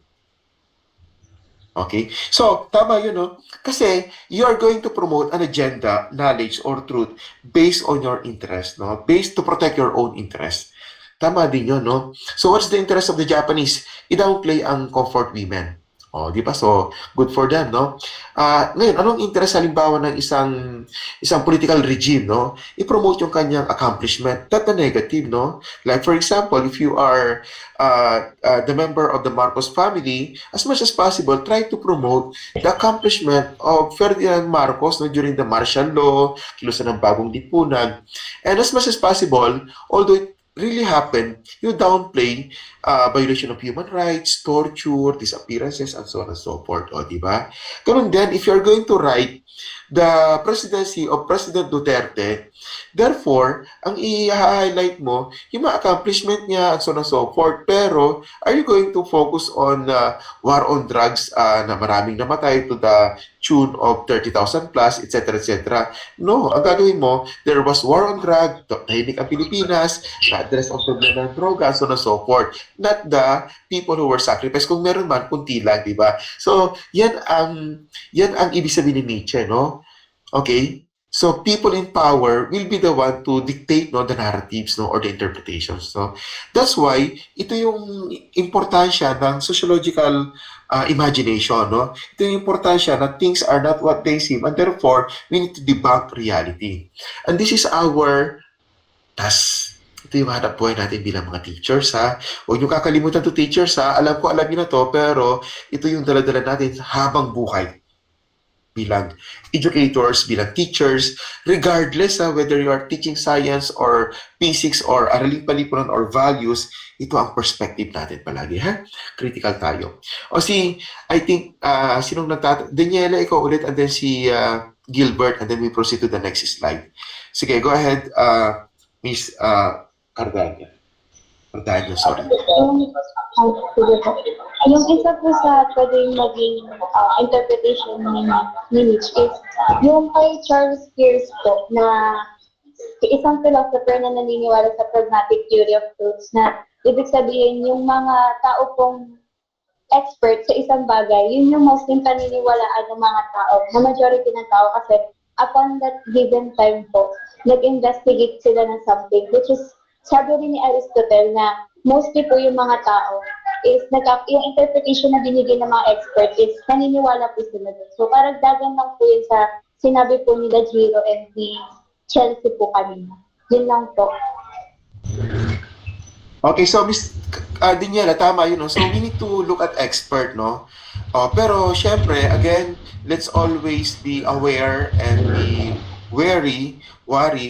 Okay? So, tama yun, no? Kasi, you are going to promote an agenda, knowledge, or truth based on your interest, no? Based to protect your own interest. Tama din yun, no? So, what's the interest of the Japanese? I-downplay ang comfort women. O, di ba? So, good for them, no? Ngayon, anong interest halimbawa ng isang political regime, no? I-promote yung kanyang accomplishment. That's the negative, no? Like, for example, if you are the member of the Marcos family, as much as possible, try to promote the accomplishment of Ferdinand Marcos, no, during the martial law, kilusan ng bagong lipunan. And as much as possible, although really happen, you downplay violation of human rights, torture, disappearances, and so on and so forth. O, di ba? Ganun din, if you're going to write the presidency of President Duterte, therefore, ang i-highlight mo, yung mga accomplishment niya, and so on and so forth. Pero, are you going to focus on war on drugs na maraming namatay to the tune of 30,000 plus, etc., etc.? No, ang gagawin mo, there was war on drug, tahimik ang Pilipinas, na-address ang problema ng droga, and so on and so forth. Not the people who were sacrificed. Kung meron man, kunti lang, di ba? So, yan ang ibig sabihin ni Nietzsche, no? Okay? So, people in power will be the one to dictate, no, the narratives, no, or the interpretations. So, that's why, ito yung importansya ng sociological imagination, no? Ito yung importansya na things are not what they seem, and therefore, we need to debunk reality. And this is our task. Ito yung hanap buhay natin bilang mga teachers, ha? Huwag niyo kakalimutan to teachers, ha? Alam ko, alam niyo na to, pero ito yung dala-dala natin habang buhay bilang educators, bilang teachers, regardless whether you are teaching science or physics or araling palipunan or values, ito ang perspective natin palagi, ha? Critical tayo. I think, sinong Daniela, ikaw ulit, and then si Gilbert, and then we proceed to the next slide. Sige, go ahead, Miss Cardaño. Cardaño, sorry. Yung isa po sa pwedeng maging interpretation ni Nietzsche is yung kay Charles Peirce po na isang philosopher na naniniwala sa pragmatic theory of truths na ibig sabihin yung mga tao pong expert sa isang bagay, yun yung mostly paniniwalaan ng mga tao, na majority ng tao kasi upon that given time po, nag-investigate sila ng something, which is, sabi rin ni Aristotle na mostly po yung mga tao is yung interpretation na binigay ng mga expert is naniniwala po sila doon. So parang dagan lang po yun sa sinabi po nila Giro and ni Chelsea po kanina. Yun lang po. Okay, so Miss Daniela, tama yun, no? So we need to look at expert, no? Pero syempre, again, let's always be aware and be worry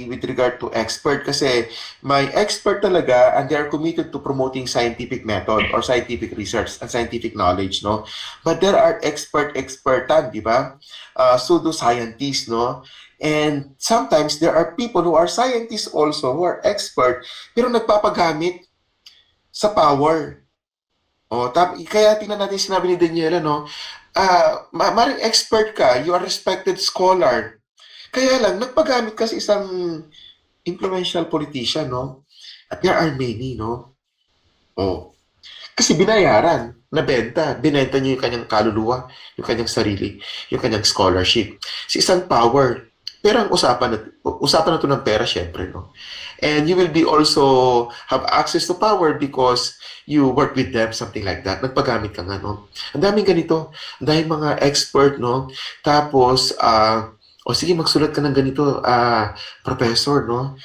with regard to expert kasi may expert talaga and they are committed to promoting scientific method or scientific research and scientific knowledge, no? But there are expertan, di ba? Pseudo-scientists, no? And sometimes there are people who are scientists also, who are expert, pero nagpapagamit sa power. Kaya tingnan natin sinabi ni Daniela, no? Maring expert ka, you are respected scholar. Kaya lang, nagpagamit ka sa isang influential politician, no? At there are many, no? Kasi binayaran, binenta niya yung kanyang kaluluwa, yung kanyang sarili, yung kanyang scholarship. Sa isang power. Pero ang usapan na ito ng pera, syempre, no? And you will be also have access to power because you work with them, something like that. Nagpagamit ka nga, no? Ang daming ganito. Ang daming mga expert, no? Tapos, sige, magsulat ka ng ganito, professor, no?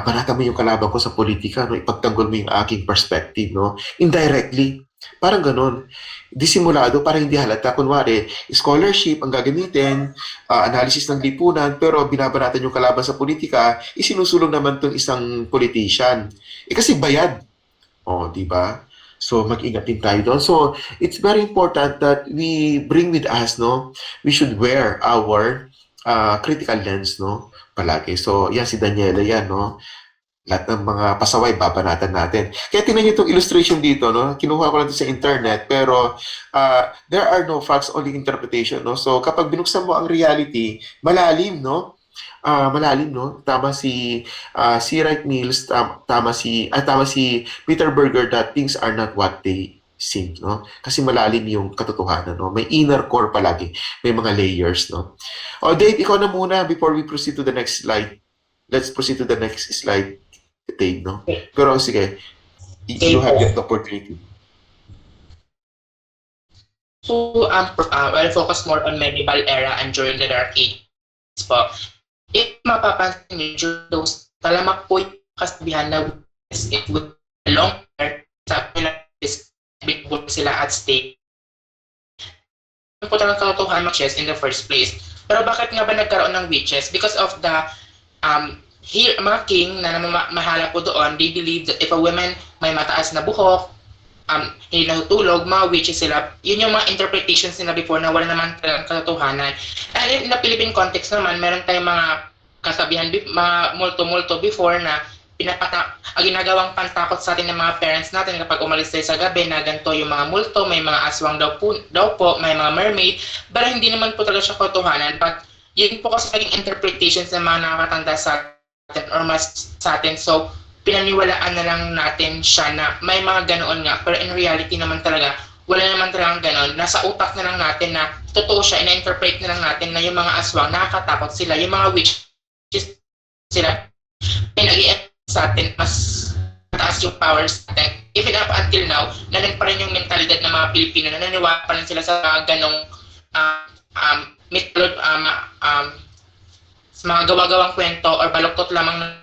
Banata mo yung kalaban ko sa politika, no? Ipagtanggol mo yung aking perspective, no? Indirectly. Parang ganun. Disimulado, parang hindi halata. Kunwari, scholarship ang gagamitin, analysis ng lipunan, pero binabanatan yung kalaban sa politika, isinusulong naman itong isang politician. Kasi bayad. Di ba? So, mag-ingat din tayo doon. So, it's very important that we bring with us, no? We should wear our critical lens, no? Palagi. So, yan si Daniela yan, no? Lahat ng mga pasaway, babanatan natin. Kaya tingnan niyo itong illustration dito, no? Kinuha ko lang ito sa internet, pero there are no facts, only interpretation, no? So, kapag binuksan mo ang reality, malalim, no? Malalim, no? Tama si Wright Mills, tama si Peter Berger that things are not what they seem, no? Kasi malalim yung katotohanan, no? May inner core palagi, may mga layers, no? Dave, ikaw na muna before we proceed to the next slide. Let's proceed to the next slide, Dave, no? Pero sige, you have the opportunity. So, I'll focus more on medieval era and during the Dark Ages po. If mapapansin niyo, during those talamak po yung kasabihan na it would long term sa big sila at stake. Ano po talagang katotohanan ng witches in the first place? Pero bakit nga ba nagkaroon ng witches? Because of the here, mga king na mahala po doon, they believe that if a woman may mataas na buhok, hindi natutulog, mga witches sila. Yun yung mga interpretations nila before na wala naman talagang katotohanan. And in the Philippine context naman, meron tayong mga kasabihan, mga multo-multo before na ginagawang pantakot sa atin ng mga parents natin kapag umalis tayo sa gabi na ganito yung mga multo, may mga aswang daw po, may mga mermaid, pero hindi naman po talaga siya katotohanan. But yun po kasi naging interpretations ng mga nakakatanda sa atin or mas sa atin. So, pinaniwalaan na lang natin siya na may mga ganoon nga, pero in reality naman talaga, wala naman talagang ganoon. Nasa utak na lang natin na totoo siya, ina-interpret na lang natin na yung mga aswang, nakakatakot sila, yung mga witches sila, pinag-i sa atin, mas mataas yung powers natin. Even up until now, nalang pa rin yung mentalidad ng mga Pilipino, na naniwala pa rin sila sa ganong sa mga gawa-gawang kwento or baluktot lamang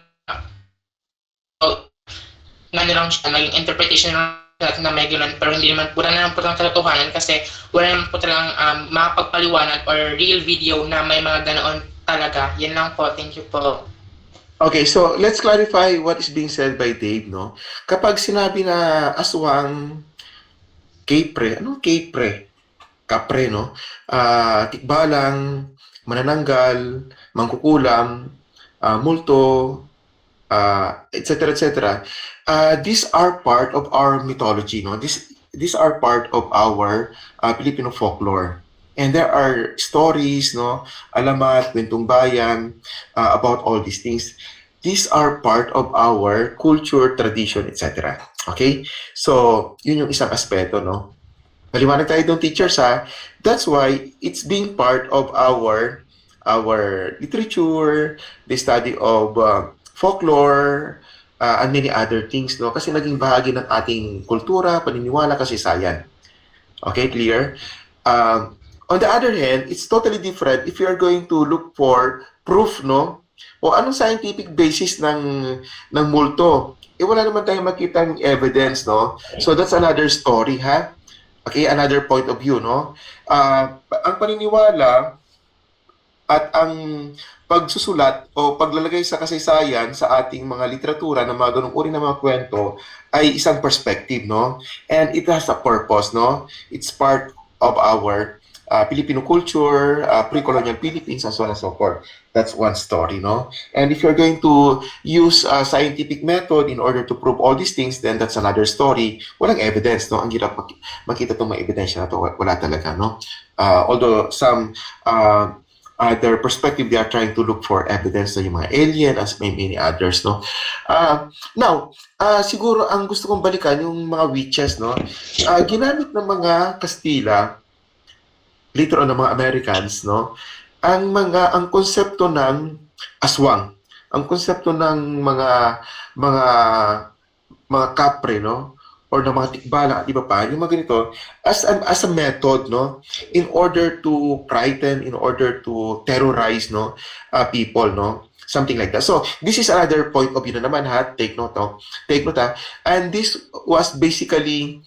na nilang siya, naging interpretation natin na may gano'n, pero hindi naman po na po ng katotohanan kasi wala naman po talagang makapagpaliwanag or real video na may mga ganoon talaga. Yan lang po. Thank you po. Okay, so let's clarify what is being said by Dave, no? Kapag sinabi na aswang, kapre, anong kapre? Kapre, no? Tikbalang, manananggal, mangkukulam, multo, etc. etc. These are part of our mythology, no? These are part of our Filipino folklore. And there are stories, no? Alamat, kwentong bayan, about all these things. These are part of our culture, tradition, etc. Okay? So, yun yung isang aspeto, no? Maliwanag tayo doon, teachers, ha? That's why it's being part of our literature, the study of folklore, and many other things, no? Kasi naging bahagi ng ating kultura, paniniwala, kasaysayan. Okay, clear? On the other hand, it's totally different if you are going to look for proof, no? O anong scientific basis ng multo? Wala naman tayong makitang evidence, no? So that's another story, ha? Okay, another point of view, no? Ang paniniwala at ang pagsusulat o paglalagay sa kasaysayan sa ating mga literatura ng mga ganung uri ng mga kwento ay isang perspective, no? And it has a purpose, no? It's part of our Filipino culture, pre-colonial Philippines, and so on and so forth. That's one story, no? And if you're going to use a scientific method in order to prove all these things, then that's another story. Walang evidence, no? Ang hirap makita itong mga ebidensya na to. Wala talaga, no? Although some their perspective, they are trying to look for evidence na yung mga alien as many others, no? Now, siguro ang gusto kong balikan yung mga witches, no? Ginamit ng mga Kastila, later on ng mga Americans, no? Ang konsepto ng aswang, ang konsepto ng mga kapre, no? Or ng mga tikbala at iba pa, yung mga ganito, as a method, no? In order to frighten, in order to terrorize, no? People, no? Something like that. So, this is another point of view na naman, ha? Take note, no? Take note, ha? And this was basically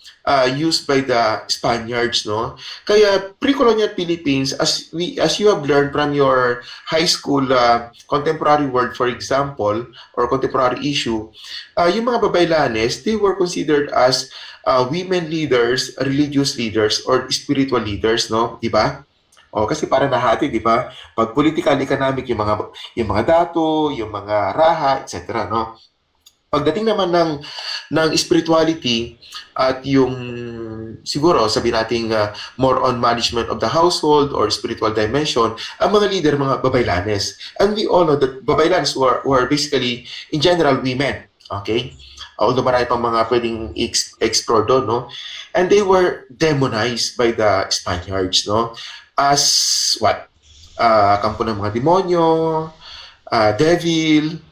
used by the Spaniards, no? Kaya pre-colonial Philippines, as you have learned from your high school contemporary world, for example, or contemporary issue, yung mga babaylanes, they were considered as women leaders, religious leaders, or spiritual leaders, no? Diba? O kasi para nahati, di ba? Pag political economic, yung mga dato, yung mga raha, etc., no? Pagdating naman ng spirituality at yung siguro sabihin nating more on management of the household or spiritual dimension, ang mga leader, mga babaylanes. And we all know that babaylanes were basically, in general, women. Okay? Although marami pang mga pwedeng explore doon, no? And they were demonized by the Spaniards, no? As what? Kampo ng mga demonyo, devil,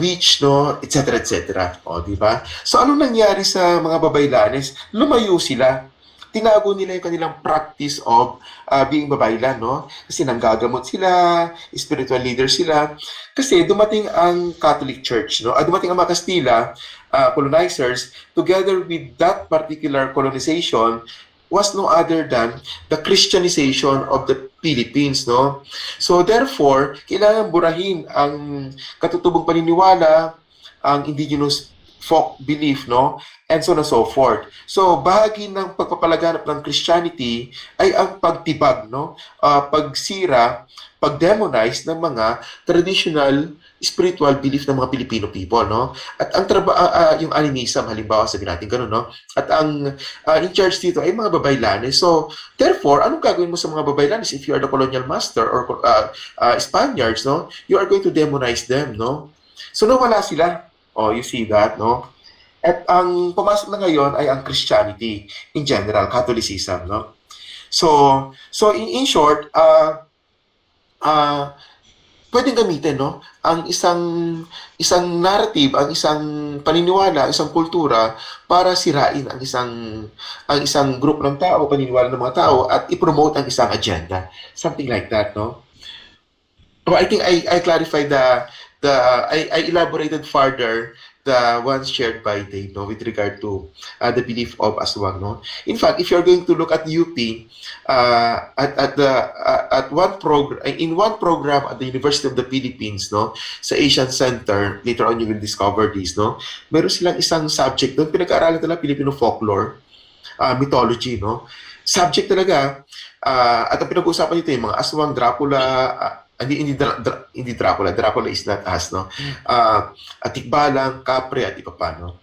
witch, no, etc. etc. O, di ba? So, ano nangyari sa mga babaylanes? Lumayo sila. Tinago nila yung kanilang practice of being babaylan, no? Kasi nanggagamot sila, spiritual leader sila. Kasi dumating ang Catholic Church, no? Dumating ang mga Kastila, colonizers, together with that particular colonization, was no other than the Christianization of the Philippines, no? So therefore, kailangan burahin ang katutubong paniniwala, ang indigenous folk belief, no? And so on and so forth. So bahagi ng pagpapalaganap ng Christianity ay ang pagtibag, no? Pagsira, pag-demonize ng mga traditional spiritual belief ng mga Filipino people, no? At ang yung animism, halimbawa sabihin natin ganun, no? At ang in charge dito ay mga babaylanes. So, therefore, anong gagawin mo sa mga babaylanes if you are the colonial master or Spaniards, no? You are going to demonize them, no? So, nawala sila. Oh, you see that, no? At ang pumasok na ngayon ay ang Christianity in general, Catholicism, no? So in short, pwedeng gamitin, no, ang isang narrative, ang isang paniniwala, ang isang kultura para sirain ang isang group ng tao, paniniwala ng mga tao at i-promote ang isang agenda, something like that, no. So I think I clarified I elaborated further the ones shared by Dave, no, with regard to the belief of Aswang, no. In fact, if you're going to look at UP, in one program at the University of the Philippines, no, sa Asian Center, later on you will discover this, no. Meron silang isang subject doon, pinag-aaralan nila Filipino folklore, mythology, no. Subject talaga, at ang pinag-uusapan nito yung mga aswang, Dracula, hindi Dracula is not us, no? Tikbalang, Kapre, at iba pa, no?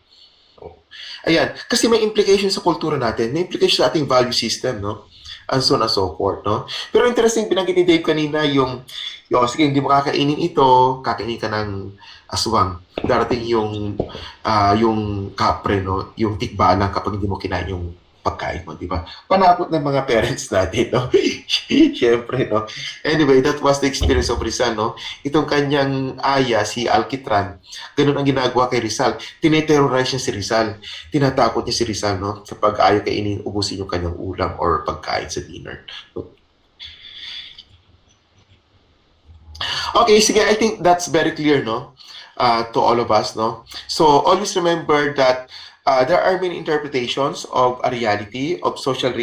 Oh. Ayan, kasi may implication sa kultura natin, may implication sa ating value system, no? And so on and so forth, no? Pero interesting, binanggit ni Dave kanina yung sige, hindi mo kakainin ito, kakainin ka ng aswang. Darating yung Kapre, no? Yung tikbalang kapag hindi mo kinain yung pagkain mo, di ba? Panakot ng mga parents natin, no? Siyempre, no? Anyway, that was the experience of Rizal, no? Itong kanyang aya, si Alquitran, ganun ang ginagawa kay Rizal. Tineterrorize niya si Rizal. Tinatakot niya si Rizal, no? Kapag ayaw kainin, ubusin yung kanyang ulam or pagkain sa dinner. No? Okay, sige, I think that's very clear, no? To all of us, no? So, always remember that there are many interpretations of a reality, of social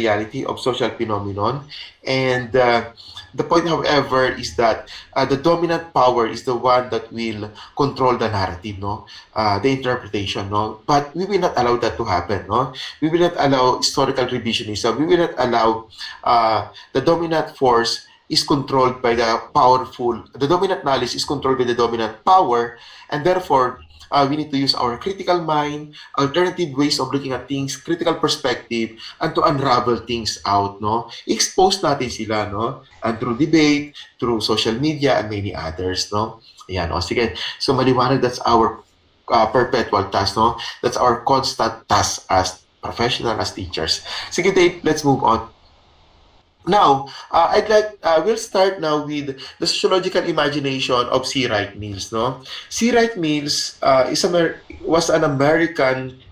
phenomenon, and the point, however, is that the dominant power is the one that will control the narrative, no, the interpretation, no. But we will not allow that to happen, no. We will not allow historical revisionism. We will not allow the dominant force is controlled by the powerful. The dominant knowledge is controlled by the dominant power, and therefore, we need to use our critical mind, alternative ways of looking at things, critical perspective, and to unravel things out, no? Expose natin sila, no? And through debate, through social media, and many others, no? Ayan, o, sige. So, maliwanag, that's our perpetual task, no? That's our constant task as professional, as teachers. Sige, Dave, let's move on. Now, we'll start now with the sociological imagination of C. Wright Mills, no? C. Wright Mills was an American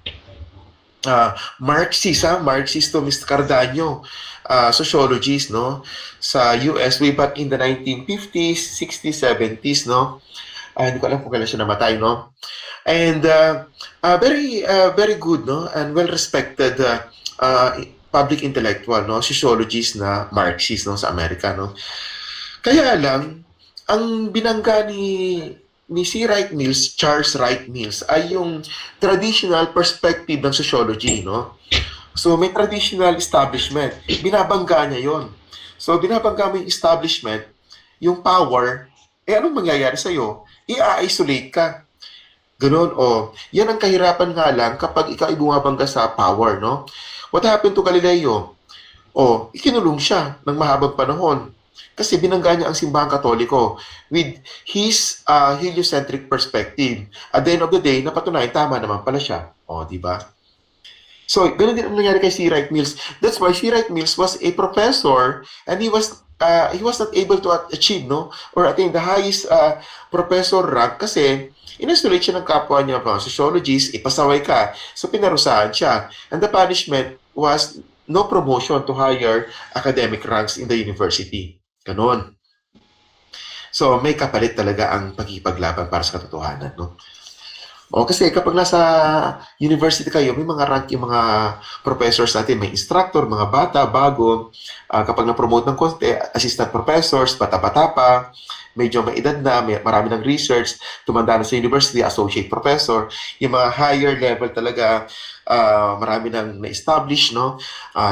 Marxist Cardano, sociologist, no? Sa US way back in the 1950s, 60s, 70s, no? Hindi ko alam kung kailan siya namatay, no? And very good, no? And well-respected public intellectual, no, sociologist na Marxist, no, sa Amerika, no. Kaya lang ang binangga ni C. Wright Mills, Charles Wright Mills, ay yung traditional perspective ng sociology, no. So may traditional establishment, binabangga niya yon. So binabangga mo yung establishment, yung power, anong mangyayari sa iyo? I-isolate ka. Ganun, o. Yan ang kahirapan nga lang kapag ikaw ay bumabangga sa power, no? What happened to Galileo? O, ikinulong siya ng mahabang panahon. Kasi binangga niya ang simbahang Katoliko with his heliocentric perspective. At the end of the day, napatunayan, tama naman pala siya. O, di ba? So, ganun din ang nangyari kay C. Wright Mills. That's why C. Wright Mills was a professor and he was not able to achieve, no, or attain the highest professor rank kasi in-isolate siya ng kapwa niya, mga sociologist, ipasaway ka. So, pinarusahan siya. And the punishment was no promotion to higher academic ranks in the university. Ganon. So, may kapalit talaga ang pagkipaglaban para sa katotohanan, no? O kasi kapag nasa university kayo, may mga rank yung mga professors natin, may instructor, mga bata, bago. Kapag na-promote ng konti, assistant professors, bata-bata pa, medyo may edad na, marami ng research, tumanda na sa university, associate professor. Yung mga higher level talaga, marami nang na-establish, no?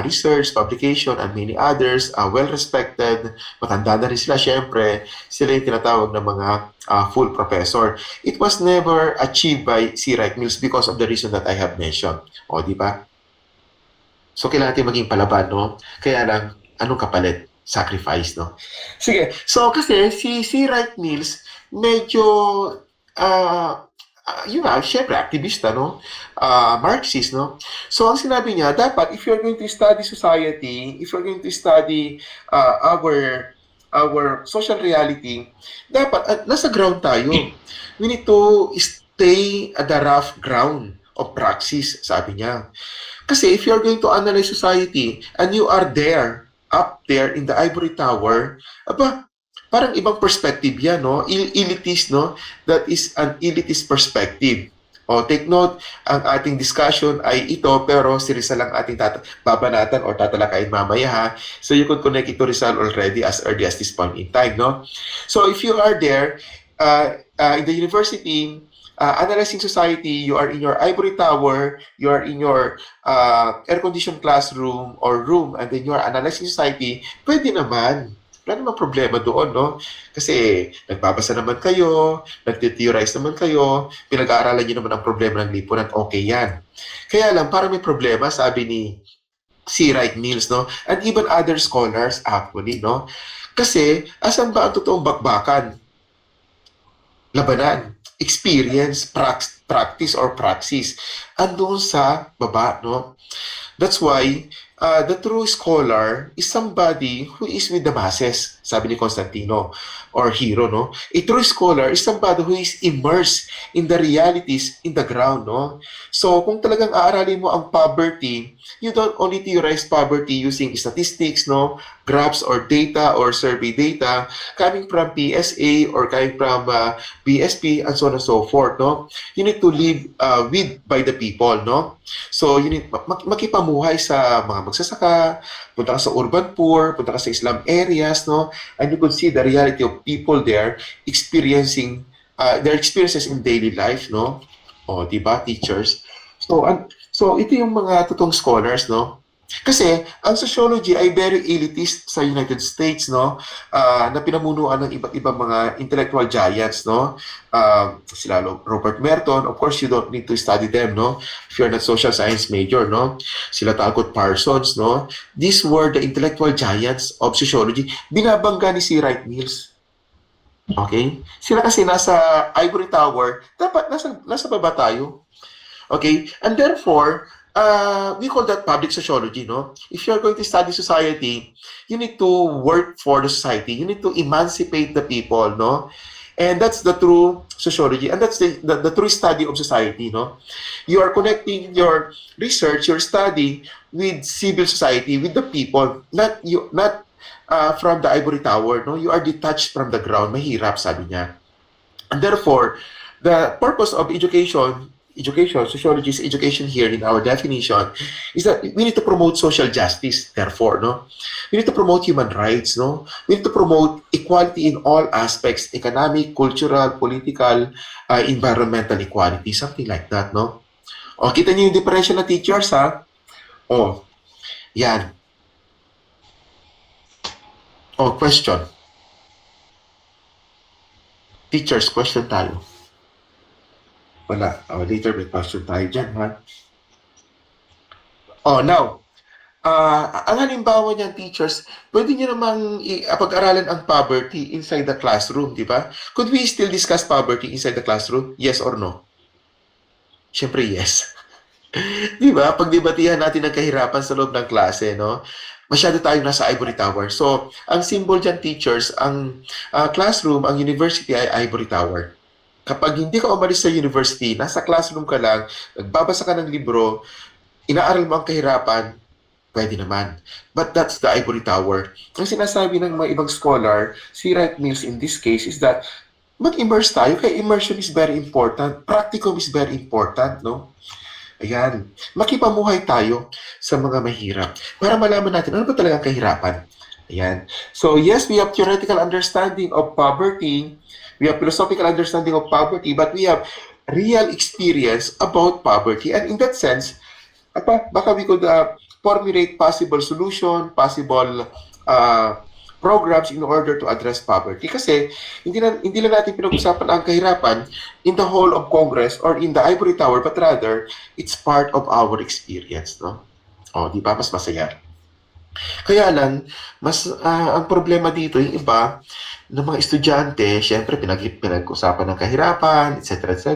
Research, publication, and many others, well-respected, matanda na rin sila, syempre, sila yung tinatawag ng mga full professor. It was never achieved by C. Wright Mills because of the reason that I have mentioned. O, di ba? So, kailangan natin maging palaban, no? Kaya lang, anong kapalit? Sacrifice, no? Sige. So, kasi si C. Wright Mills, medyo, yun nga, syempre, activista, no? Marxist, no? So, ang sinabi niya, dapat, if you're going to study society, if you're going to study our social reality, dapat, nasa ground tayo. We need to stay at the rough ground of praxis, sabi niya. Kasi if you're going to analyze society and you are there, up there in the ivory tower, aba, parang ibang perspective yan, no? Elitist, no? That is an elitist perspective. O, take note, ang ating discussion ay ito, pero si Rizal ang ating babanatan or tatalakayin mamaya, ha? So you could connect it to Rizal already as early as this point in time, no? So if you are there, in the university, analyzing society, you are in your ivory tower, you are in your air-conditioned classroom or room, and then you are analyzing society, pwede naman. Wala namang problema doon, no? Kasi nagbabasa naman kayo, nagte-theorize naman kayo, pinag-aaralan nyo naman ang problema ng lipunan, okay yan. Kaya lang, parang may problema, sabi ni C. Wright Mills, no? And even other scholars, actually, no? Kasi, asan ba ang totoong bakbakan? Labanan, experience, practice or praxis, andun sa baba, no? That's why the true scholar is somebody who is with the masses, sabi ni Constantino, or Hero, no? A true scholar is somebody who is immersed in the realities in the ground, no? So, kung talagang aaralin mo ang poverty, you don't only theorize poverty using statistics, no? Graphs or data or survey data coming from PSA or coming from BSP and so on and so forth, no? You need to live with by the people, no? So, you need makipamuhay sa mga magsasaka, punta ka sa urban poor, punta ka sa Islam areas, no? And you could see the reality of people there experiencing their experiences in daily life, no? O, di ba, teachers? So ito yung mga totoong scholars, no? Kasi ang sociology ay very elitist sa United States, no? Na pinamunuan ng iba't ibang mga intellectual giants, no? Sila Robert Merton, of course you don't need to study them, no? If you're not social science major, no? Sila Talcott Parsons, no? These were the intellectual giants of sociology. Binabangga ni C. Wright Mills. Okay? Sila kasi nasa ivory tower, dapat nasa baba tayo. Okay? And therefore, we call that public sociology, no? If you're going to study society, you need to work for the society. You need to emancipate the people, no? And that's the true sociology. And that's the true study of society, no? You are connecting your research, your study with civil society, with the people, not from the ivory tower, no? You are detached from the ground. Mahirap, sabi niya. And therefore, the purpose of education, sociology's education here in our definition, is that we need to promote social justice, therefore, no? We need to promote human rights, no? We need to promote equality in all aspects, economic, cultural, political, environmental equality, something like that, no? O, kita niyo yung differential na teachers, ha? O, yan. O, question. Teachers, question tayo. Wala. Later may question tayo dyan, ha? Now, ang halimbawa niyan, teachers, pwede niyo namang pag-aralan ang poverty inside the classroom, di ba? Could we still discuss poverty inside the classroom? Yes or no? Siyempre, yes. Di ba? Pagdebatihan natin ang kahirapan sa loob ng klase, no? Masyado tayong nasa ivory tower. So, ang symbol dyan, teachers, ang classroom, ang university ay ivory tower. Kapag hindi ka umalis sa university, nasa classroom ka lang, nagbabasa ka ng libro, inaaral mo ang kahirapan, pwede naman. But that's the ivory tower. Ang sinasabi ng mga ibang scholar, C. Wright Mills in this case, is that mag-immerse tayo. Kaya immersion is very important. Practicum is very important, no? Ayan. Makipamuhay tayo sa mga mahirap para malaman natin ano ba talaga ang kahirapan. Ayan. So, yes, we have theoretical understanding of poverty. We have philosophical understanding of poverty, but we have real experience about poverty. And in that sense, baka we could formulate possible solution, possible programs in order to address poverty. Kasi hindi lang natin pinag-usapan ang kahirapan in the whole of Congress or in the Ivory Tower, but rather, it's part of our experience, no? O, di ba? Mas masaya. Kaya lang, ang problema dito, yung iba, ng mga estudyante, syempre, pinag-usapan ng kahirapan, etc., etc.,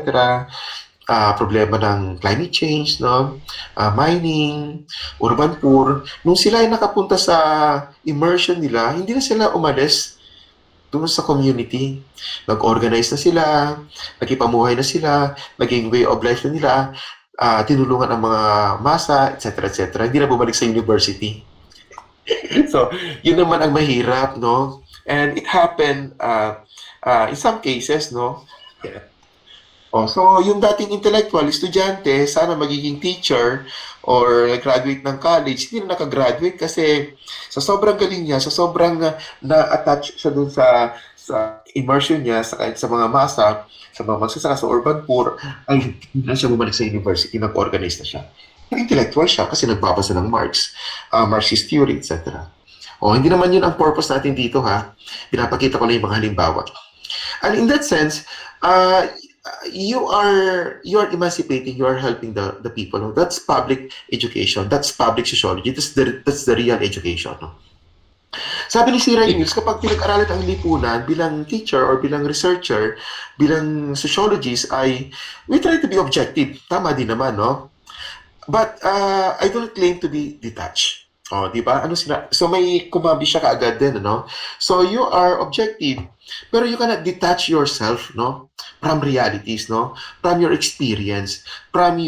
problema ng climate change, no? Mining, urban poor. Nung sila ay nakapunta sa immersion nila, hindi na sila umalis doon sa community. Nag-organize na sila, nakipamuhay na sila, naging way of life na nila, tinulungan ang mga masa, etc., etc. Hindi na bumalik sa university. So, yun naman ang mahirap, no? And it happened in some cases, no? So, yung dating intellectual, estudyante, sana magiging teacher or graduate ng college, hindi na nakagraduate kasi sa sobrang galing niya, sa sobrang na-attach siya dun sa immersion niya sa mga masa, sa mga magsasaka, sa urban poor, ay hindi na siya bumalik sa university, nag-organize na siya. Intellectual siya kasi nagbabasa ng Marxist theory, etc. Hindi naman yun ang purpose natin dito, ha? Pinapakita ko lang yung mga halimbawa. And in that sense, you are emancipating, you are helping the people. No? That's public education. That's public sociology. That's the real education. No? Sabi ni Sira Mills, kapag pinag-aralan ang lipunan bilang teacher or bilang researcher, bilang sociologist, we try to be objective. Tama din naman, no? But I don't claim to be detached. Di ba? So may kumabi siya kaagad din, no? So you are objective, pero you cannot detach yourself, no? From realities, no? From your experience, from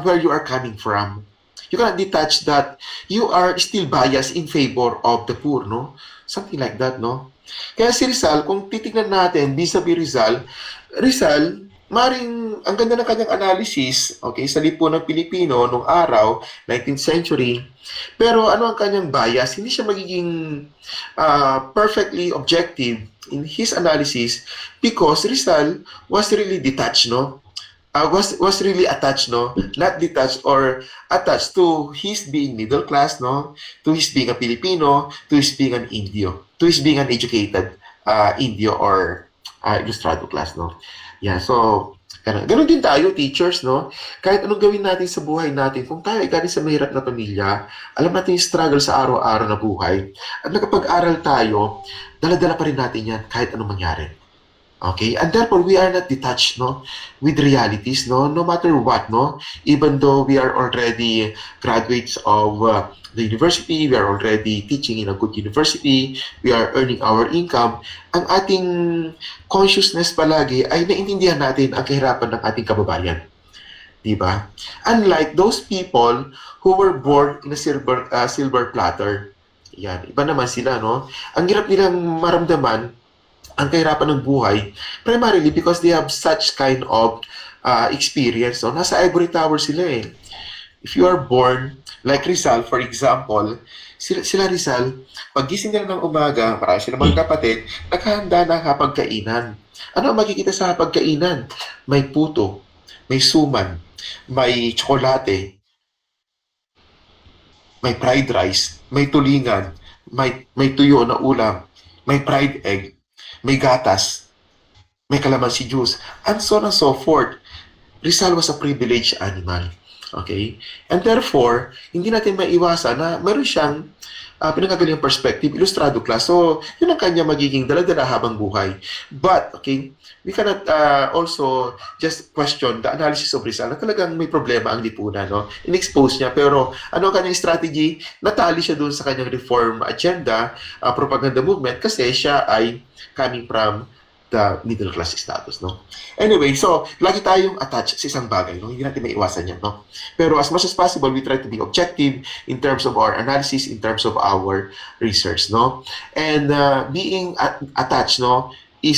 where you are coming from. You cannot detach that you are still biased in favor of the poor, no? Something like that, no? Kaya si Rizal, kung titignan natin, vis-a-vis Rizal, maring ang ganda ng kanyang analysis, okay, sa lipunan ng Pilipino nung araw, 19th century. Pero ano ang kanyang bias? Hindi siya magiging perfectly objective in his analysis because Rizal was really detached, no? Was really attached, no? Not detached or attached to his being middle class, no? To his being a Filipino, to his being an Indio, to his being an educated Indio or Ilustrado class, no? Yeah, so, ganun din tayo, teachers, no? Kahit anong gawin natin sa buhay natin, kung tayo ay galing sa mahirap na pamilya, alam natin yung struggle sa araw-araw na buhay, at nakapag-aral tayo, dala-dala pa rin natin yan kahit anong mangyari. Okay? And therefore, we are not detached, no? With realities, no? No matter what, no? Even though we are already graduates of the university, we are already teaching in a good university, we are earning our income, ang ating consciousness palagi ay naintindihan natin ang kahirapan ng ating kababayan. Diba? Unlike those people who were born in a silver platter. Yan, iba naman sila, no? Ang hirap nilang maramdaman ang kahirapan ng buhay, primarily because they have such kind of experience. No? Nasa Ivory Tower sila eh. If you are born, like Rizal, for example, sila Rizal, paggising nila ng umaga, para sila mga kapatid, naghahanda na hapagkainan. Ano ang makikita sa hapagkainan? May puto, may suman, may tsokolate, may fried rice, may tulingan, may tuyo na ulam, may fried egg, may gatas, may calamansi juice, and so on and so forth. Rizal was a privileged animal. Okay? And therefore, hindi natin maiwasan na meron siyang pinagagaling perspective, Ilustrado class. So, yun ang kanya magiging dala-dala habang buhay. But, okay, we cannot also just question the analysis of Rizal na talagang may problema ang lipunan, no? In-expose niya. Pero, ano ang kanyang strategy? Natali siya doon sa kanyang reform agenda, propaganda movement, kasi siya ay coming from the middle class status, no? Anyway, so, lagi tayong attached sa isang bagay, no? Hindi natin maiwasan yan, no? Pero as much as possible, we try to be objective in terms of our analysis, in terms of our research, no? And being attached, no, is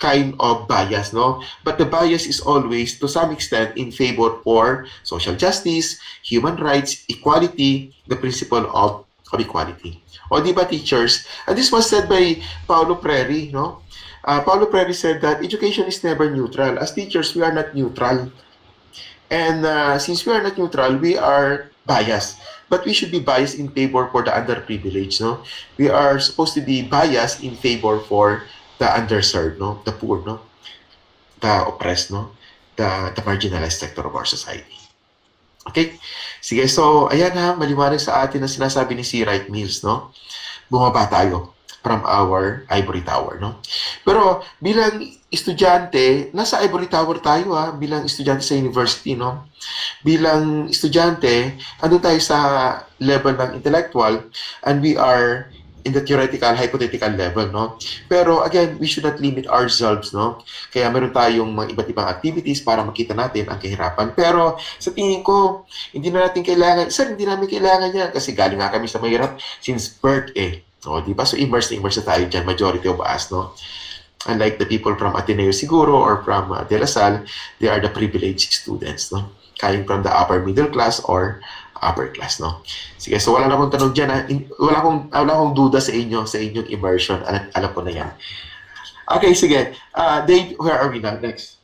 kind of bias, no? But the bias is always, to some extent, in favor for social justice, human rights, equality, the principle of equality. O di ba, teachers? And this was said by Paulo Freire, no? Paulo Freire said that education is never neutral. As teachers, we are not neutral. And since we are not neutral, we are biased. But we should be biased in favor for the underprivileged, no? We are supposed to be biased in favor for the underserved, no? The poor, no? The oppressed, no? The marginalized sector of our society. Okay? Sige, so ayan ha, maliwanag sa atin ang sinasabi ni C. Wright Mills, no? Bumaba tayo from our ivory tower, no? Pero bilang estudyante, nasa ivory tower tayo ha, bilang estudyante sa university, no? Bilang estudyante, andun tayo sa level ng intellectual and we are in the theoretical, hypothetical level, no? Pero again, we should not limit ourselves, no? Kaya meron tayong mga iba't ibang activities para makita natin ang kahirapan. Pero sa tingin ko, hindi na natin kailangan, hindi namin kailangan yan kasi galing nga kami sa mahirap since birth eh. O, di ba? So, immerse na tayo dyan, majority of us, no? Unlike the people from Ateneo siguro or from De La Salle, they are the privileged students, no? Coming from the upper middle class or upper class, no? Sige, so wala na akong tanong dyan, ha? Wala akong duda sa inyong immersion. Alam ko na yan. Okay, sige. Dave, where are we now? Next.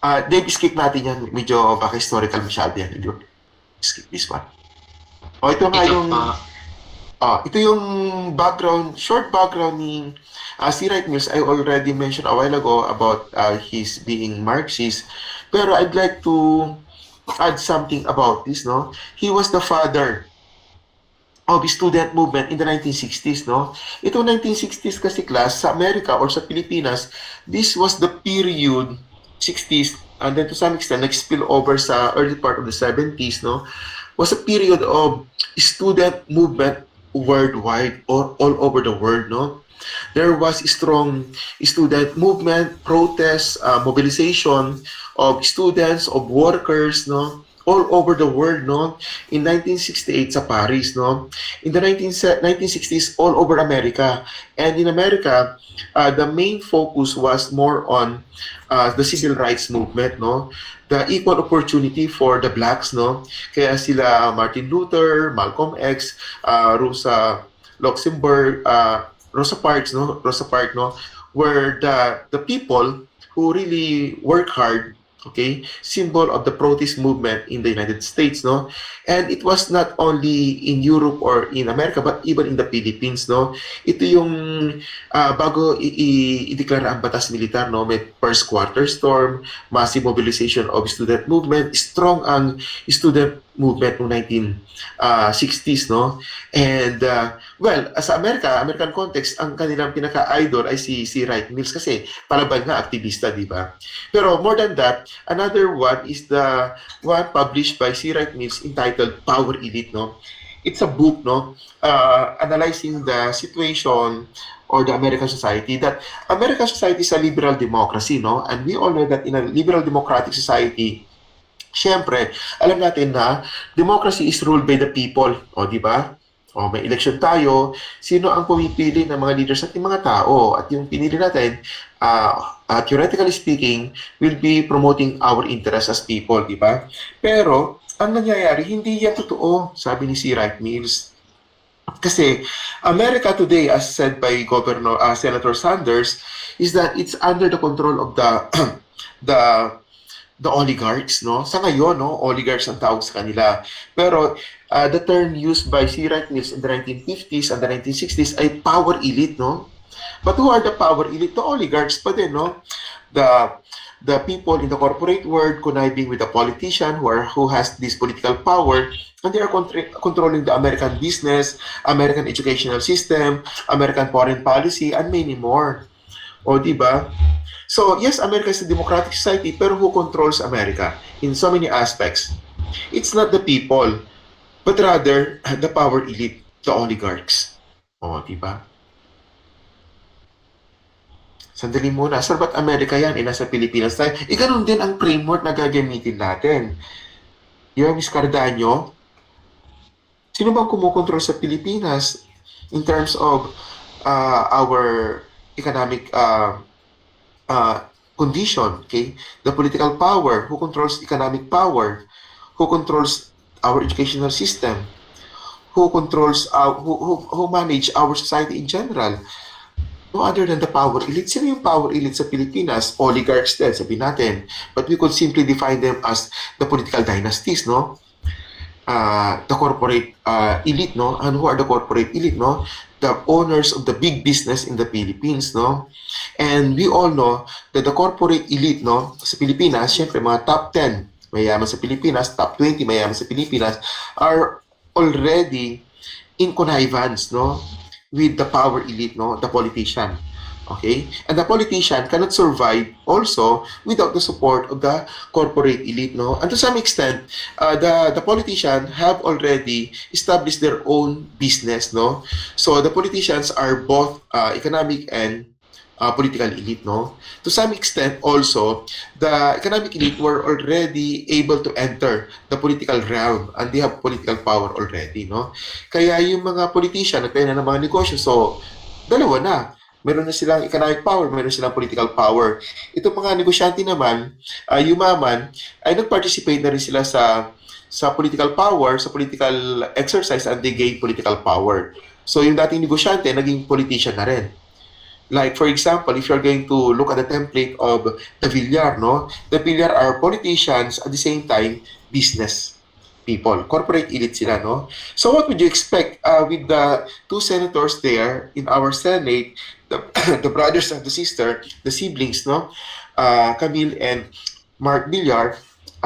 Dave, skip natin yan. Medyo baka historical masyado yan. Skip this one. O, ito nga yung... ito yung background, short background ni C. Wright Mills. I already mentioned a while ago about his being Marxist. Pero I'd like to add something about this, no? He was the father of the student movement in the 1960s, no? Ito 1960s kasi class sa Amerika or sa Pilipinas, this was the period 60s and then to some extent nag-spill over sa early part of the 70s, no? Was a period of student movement worldwide or all over the world, no? There was a strong student movement, protests, mobilization of students, of workers, no? All over the world, no? In 1968 sa Paris, no? In the 1960s all over America. And in America, the main focus was more on the civil rights movement, no? The equal opportunity for the blacks, no? Kaya sila Martin Luther, Malcolm X, Rosa Luxemburg, Rosa Parks, no? Rosa Parks, no? Were the people who really work hard, okay? Symbol of the protest movement in the United States, no? And it was not only in Europe or in America, but even in the Philippines, no? Ito yung bago i-deklara ang batas militar, no? May first quarter storm, massive mobilization of student movement, strong ang student movement noong 1960s, no? And, well, sa American context, ang kanilang pinaka-idol ay si Wright Mills kasi palaban nga, aktivista, di ba? Pero more than that, another one is the one published by C. Wright Mills entitled Power Elite, no? It's a book, no? Analyzing the situation or the American society, that American society is a liberal democracy, no? And we all know that in a liberal democratic society, siyempre, alam natin na democracy is ruled by the people. O, di ba? O, may election tayo. Sino ang pumipili ng mga leaders at yung mga tao? At yung pinili natin, theoretically speaking, will be promoting our interests as people, di ba? Pero, ang nangyayari, hindi yan totoo, sabi ni C. Wright Mills. Kasi, America today, as said by Senator Sanders, is that it's under the control of the oligarchs, no? Sa ngayon, no, oligarchs ang tawag sa kanila. Pero the term used by C. Wright Mills in the 1950s and the 1960s ay power elite, no? But who are the power elite? The oligarchs pa din, no? The people in the corporate world conniving with the politician who has this political power, and they are controlling the American business, American educational system, American foreign policy, and many more. O, di ba? So, yes, America is a democratic society, pero who controls America in so many aspects? It's not the people, but rather the power elite, the oligarchs. O, di ba? Sandali muna. Sir, ba't America yan? Nasa Pilipinas tayo. Ganun din ang framework na gagamitin natin. Yung Miss Cardanyo, sino bang kumukontrol sa Pilipinas? in terms of our economic condition, okay? The political power, who controls economic power, who controls our educational system, who controls, who manage our society in general. No other than the power elite. Sino yung power elite sa Pilipinas? Oligarchs din, sabihin natin. But we could simply define them as the political dynasties, no? The corporate elite, no? And who are the corporate elite, no? The owners of the big business in the Philippines, no? And we all know that the corporate elite, no, sa Pilipinas, syempre mga top 10 mayaman sa Pilipinas, top 20 mayaman sa Pilipinas, are already in connivance, no, with the power elite, no, the politician. Okay? And the politician cannot survive also without the support of the corporate elite, no? And to some extent, the politician have already established their own business, no? So the politicians are both economic and political elite, no? To some extent also, the economic elite were already able to enter the political realm and they have political power already, no? Kaya yung mga politician, nagtayo na ng mga negosyo, so dalawa na. Meron na silang economic power, meron silang political power. Itong mga negosyante naman, yumaman, ay nag-participate na rin sila sa political power, sa political exercise, and they gain political power. So yung dating negosyante, naging politician na rin. Like, for example, if you're going to look at the template of the Villar, no? The Villar are politicians, at the same time, business people. Corporate elite sila, no? So what would you expect with the two senators there in our Senate, the brothers and the sister, the siblings, no? Camille and Mark Villar,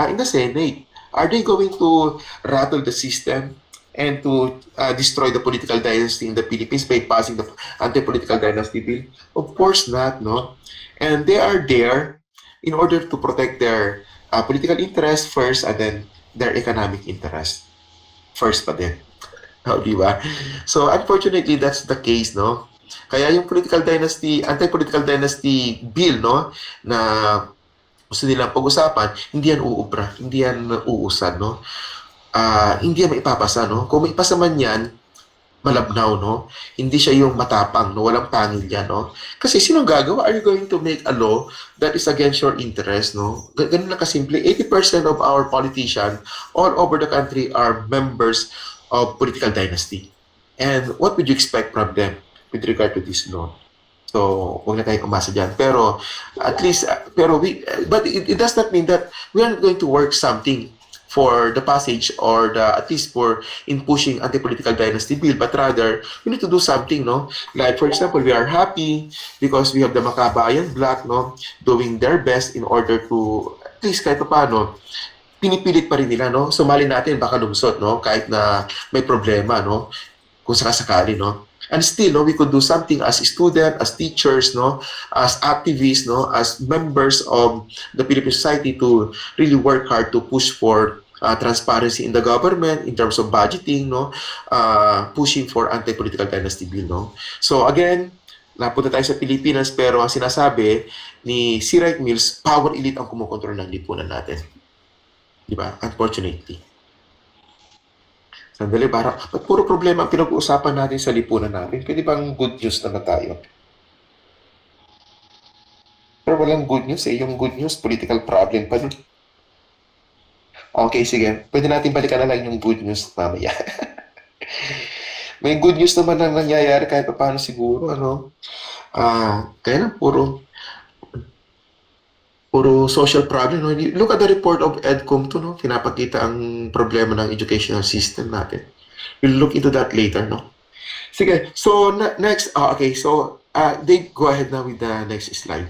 in the Senate? Are they going to rattle the system and to destroy the political dynasty in the Philippines by passing the anti-political dynasty bill? Of course not, no? And they are there in order to protect their political interest first and then their economic interest first pa din. Di ba? So, unfortunately, that's the case, no? Kaya yung political dynasty, anti-political dynasty bill, no, na gusto nilang pag-usapan, hindi yan uubra, hindi yan uusad, no? Hindi yan maipapasa, no? Kung maipasa man yan, malabnaw, no? Hindi siya yung matapang, no? Walang pangilya, no? Kasi sinong gagawa? Are you going to make a law that is against your interest, no? Ganun lang kasimple. 80% of our politicians all over the country are members of political dynasty. And what would you expect from them with regard to this law? So, huwag na tayong umasa dyan. Pero, at least, but it does not mean that we are not going to work something for the passage or at least for in pushing anti-political dynasty bill, but rather we need to do something, no? Like, for example, we are happy because we have the Makabayan Black, no, doing their best in order to at least kahit paano pinipilit pa rin nila, no? Sumali natin baka lumsot, no? Kahit na may problema, no? Kung sakasakali, no? And still, no, we could do something as students, as teachers, no, as activists, no, as members of the Philippine society to really work hard to push for transparency in the government in terms of budgeting, no, pushing for anti-political dynasty bill, no. So again, napunta tayo sa Pilipinas pero ang sinasabi ni C. Wright Mills, power elite ang kumukontrol ng lipunan natin. Di ba? Unfortunately. Sandali, ba't puro problema ang pinag-uusapan natin sa lipunan natin? Pwede bang good news naman tayo? Pero walang good news eh. Yung good news, political problem pa din. Okay, sige. Pwede natin balikan na lang yung good news mamaya. May good news naman na nangyayari kahit pa paano siguro, ano? Kaya lang, puro social problem, no? Look at the report of EDCOM to, no? Pinapakita ang problema ng educational system natin. We'll look into that later, no? Sige, so next, okay, so Dave, go ahead now with the next slide.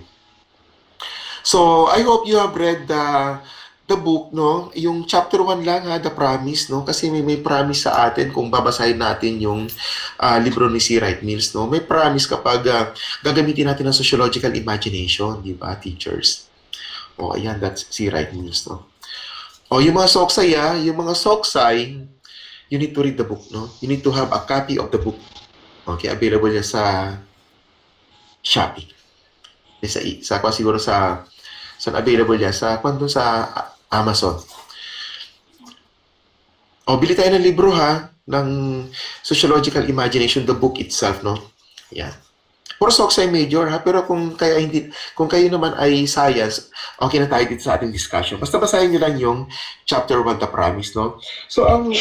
So, I hope you have read the book, no? Yung chapter 1 lang, ha, The Promise, no? Kasi may promise sa atin kung babasahin natin yung libro ni C. Wright Mills, no? May promise kapag gagamitin natin ang sociological imagination, di ba, teachers? O, ayan, that's C. Wright Mills, no? O, yung mga soksay, yung mga soksay, you need to read the book, no? You need to have a copy of the book. Okay, available yan sa Shopee. Siguro sa available yan, sa Amazon. O, bili tayo ng libro, ha? ng sociological imagination, the book itself, no? Yan. Puro soc major ha, pero kung kayo naman ay science, okay na tayo dito sa ating discussion. Basta basahin niyo lang yung chapter 1, The Promise, no? So ang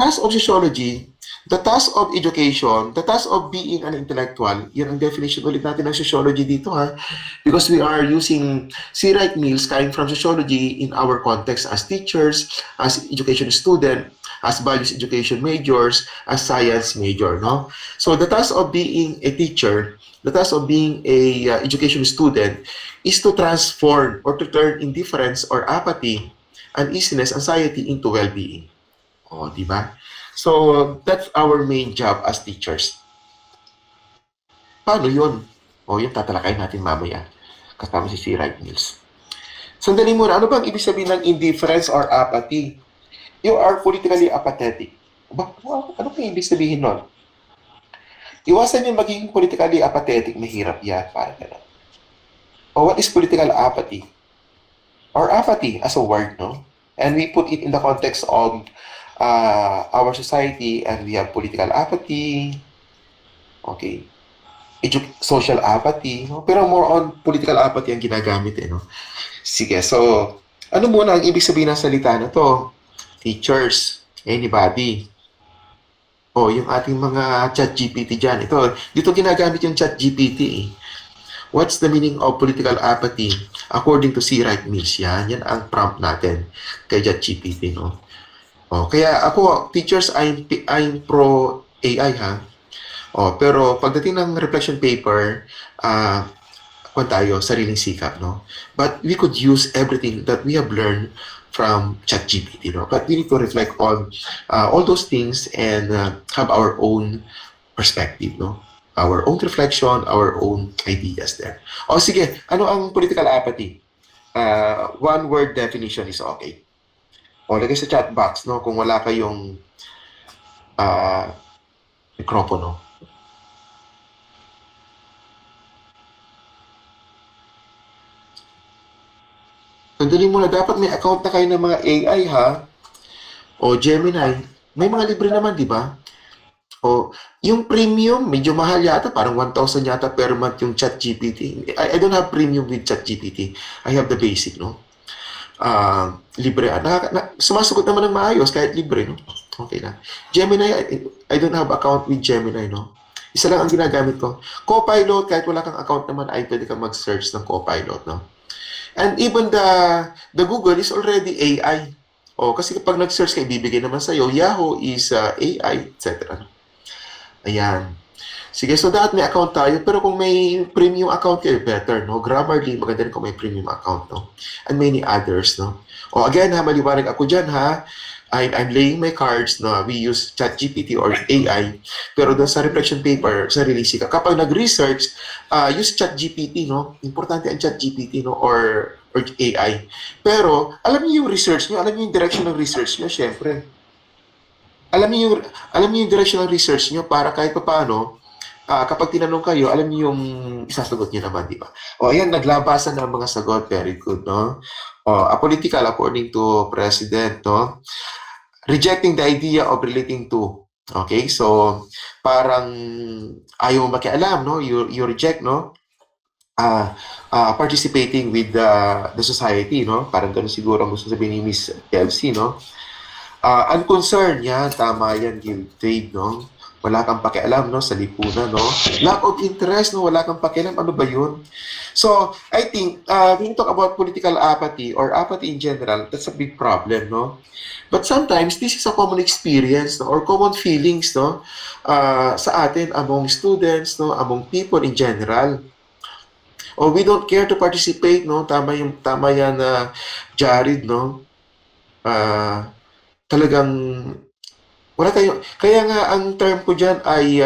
task of sociology, the task of education, the task of being an intellectual, yan ang definition ulit natin ng sociology dito ha. Because we are using C. Wright Mills coming from sociology in our context as teachers, as education student, as values education majors, as science major, no? So the task of being a teacher, the task of being a education student is to transform or to turn indifference or apathy, uneasiness, anxiety into well-being. O, di ba? So that's our main job as teachers. Paano yun? O, yun tatalakayin natin mamaya. Kasama si C. Wright Mills. Sandali muna, ano bang ibig sabihin ng indifference or apathy? You are politically apathetic. Ano pa ibig sabihin nun? Iwasan yung maging politically apathetic, mahirap yan, parang gano'n. O what is political apathy? Or apathy as a word, no? And we put it in the context of our society, and we have political apathy, okay, social apathy, no? Pero more on political apathy ang ginagamit, no? Sige, so, ano muna ang ibig sabihin ng salita na to? Teachers, anybody. O, yung ating mga chat GPT dyan. Dito ginagamit yung chat GPT. What's the meaning of political apathy according to C. Wright Mills? Yan ang prompt natin kay chat GPT, no? O, kaya ako, teachers, I'm pro AI, ha? O, pero pagdating ng reflection paper, kung tayo, sariling sikap, no? But we could use everything that we have learned from ChatGPT, no? But we need to reflect on all those things and have our own perspective, no? Our own reflection, our own ideas there. O sige, ano ang political apathy? One word definition is okay. O lagay sa chat box, no? Kung wala kayong mikropono. Sandali muna, dapat may account na kayo ng mga AI, ha? O Gemini. May mga libre naman, di ba? O, yung premium, medyo mahal yata. Parang 1,000 yata per month yung ChatGPT. I don't have premium with ChatGPT. I have the basic, no? Libre. Sumasagot naman ng maayos kahit libre, no? Okay na. Gemini, I don't have account with Gemini, no? Isa lang ang ginagamit ko. Copilot, kahit wala kang account naman, ay pwede kang mag-search ng Copilot, no? And even the Google is already AI. O, kasi kapag nag-search ka, ibibigay naman sa'yo, Yahoo is AI, etc. Ayan. Sige, so dapat may account tayo, pero kung may premium account kayo, better, no? Grammarly, maganda rin kung may premium account, no? And many others, no? O, again, ha, maliwanag ako dyan, ha? I'm laying my cards, no? We use ChatGPT or AI, pero doon sa reflection paper, sa release ka. Kapag nag-research, use ChatGPT, no? Importante ang ChatGPT, no? Or AI. Pero, alam niyo yung research niyo, alam niyo yung direction ng research niyo, syempre. Alam niyo yung direction ng research niyo para kahit paano, kapag tinanong kayo, alam niyo yung isasagot niyo naman, di ba? O, ayan, naglabasan ng mga sagot. Very good, no? O, apolitical according to President, no? Rejecting the idea of relating to. Okay? So, parang ayaw mo makialam, no? You reject, no? Participating with the society, no? Parang ganun siguro ang gusto sabihin ni Miss Kelsey, no? Unconcerned, yan. Tama yan, Dave, no? Wala kang pakialam, no? Sa lipunan, no? Lack of interest, no? Wala kang pakialam. Ano ba yun? So, I think, when you talk about political apathy or apathy in general, that's a big problem, no? But sometimes, this is a common experience, no? Or common feelings, no? Sa atin, among students, no? Among people in general. Or we don't care to participate, no? Tama yan na Jared, no? Talagang wala tayo. Kaya nga ang term ko diyan ay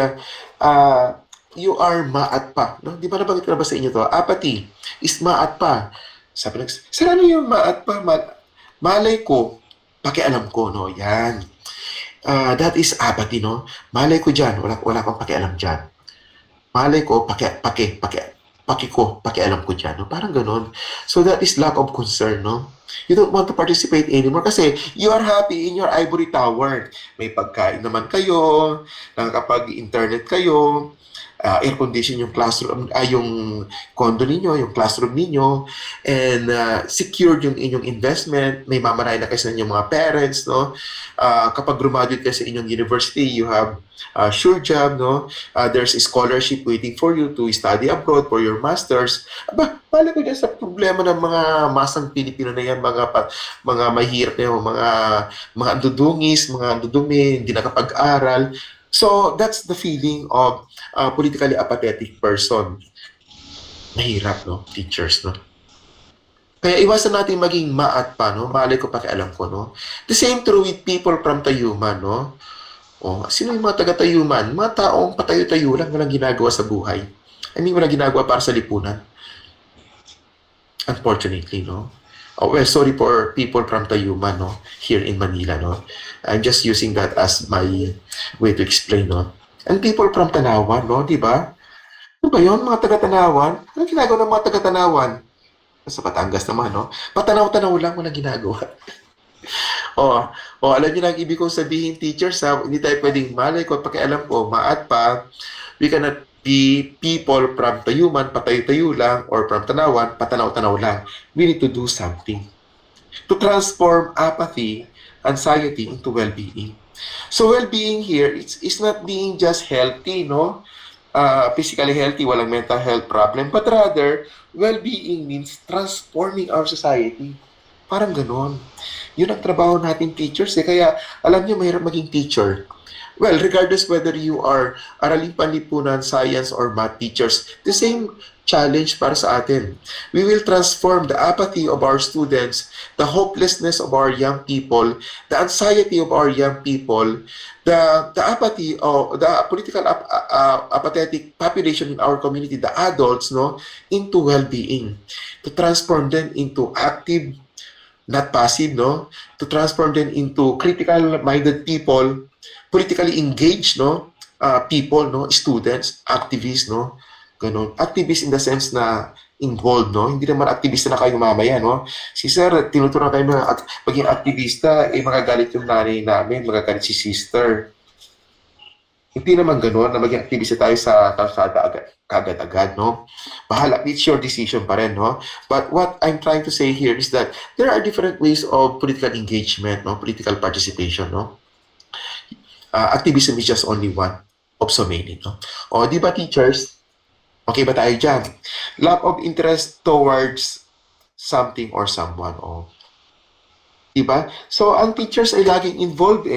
you are maat pa, no? Di ba nabanggit ko na ba sa inyo to? Apathy is maat pa. Sabi nag, sir, ano yung maat pa? Malay ko, pakialam ko, no? Yan. That is apathy, no? Malay ko diyan, wala kang pakialam diyan. Malay ko, pakialam ko dyan, no? Parang ganon. So that is lack of concern, no? You don't want to participate anymore kasi you are happy in your ivory tower. May pagkain naman kayo, nakakapag-internet kayo, air condition yung classroom, yung condo ninyo, yung classroom ninyo, and secured yung inyong investment, may mamarayan na kayo sa inyong mga parents, no? Kapag graduate ka sa inyong university, you have a sure job, no? There's a scholarship waiting for you to study abroad for your masters. Aba, pala ko dyan sa problema ng mga masang Pilipino na yan, mga mahirap na yan, mga andudungis, mga andudumi, hindi nakapag-aral. So, that's the feeling of a politically apathetic person. Mahirap, no? Teachers, no? Kaya iwasan natin maging maat pa, no? Malay ko pakialam ko, no? The same true with people from Tayuman, no? Sino yung mga taga-Tayuman? Mga taong patayo-tayo lang, walang ginagawa sa buhay. I mean, walang ginagawa para sa lipunan. Unfortunately, no? Well, sorry for people from Tayuman, no? Here in Manila, no? I'm just using that as my way to explain, no? And people from Tanawan, no? Di ba? Ano ba yun? Mga taga-Tanawan? Ano ginagawa ng mga taga-Tanawan? Sa Batangas naman, no? Patanaw-tanaw lang, walang ginagawa. Alam niyo lang ibig kong sabihin, teachers, ha? Hindi tayo pwedeng malay ko, pakialam ko, maat pa, we cannot be people from Tayuman, patayo-tayo lang, or from Tanawan, patanaw-tanaw lang. We need to do something to transform apathy, anxiety into well-being. So well-being here, it's not being just healthy, no? Physically healthy, walang mental health problem, but rather, well-being means transforming our society. Parang ganon. Yun ang trabaho natin teachers. Kaya, alam niyo, mahirap maging teacher. Well, regardless whether you are araling panlipunan, science, or math teachers, the same challenge para sa atin. We will transform the apathy of our students, the hopelessness of our young people, the anxiety of our young people, the apathy of the political apathetic population in our community, the adults, no, into well-being, to transform them into active, not passive, no, to transform them into critical-minded people, politically engaged, no, people, no, students, activists, no, ganun. Activists in the sense na involved, no, hindi naman aktivista na kayo mamaya, no. Si sir, tinuturuan kayo maging aktivista, magagalit yung nanay namin, magagalit si sister. Hindi naman gano'n na maging aktivista tayo sa kalsada agad-agad, no? Bahala, it's your decision pa rin, no? But what I'm trying to say here is that there are different ways of political engagement, no? Political participation, no? Activism is just only one of so many, no? Di ba teachers? Okay ba tayo dyan? Lack of interest towards something or someone, diba? So, ang teachers ay laging involved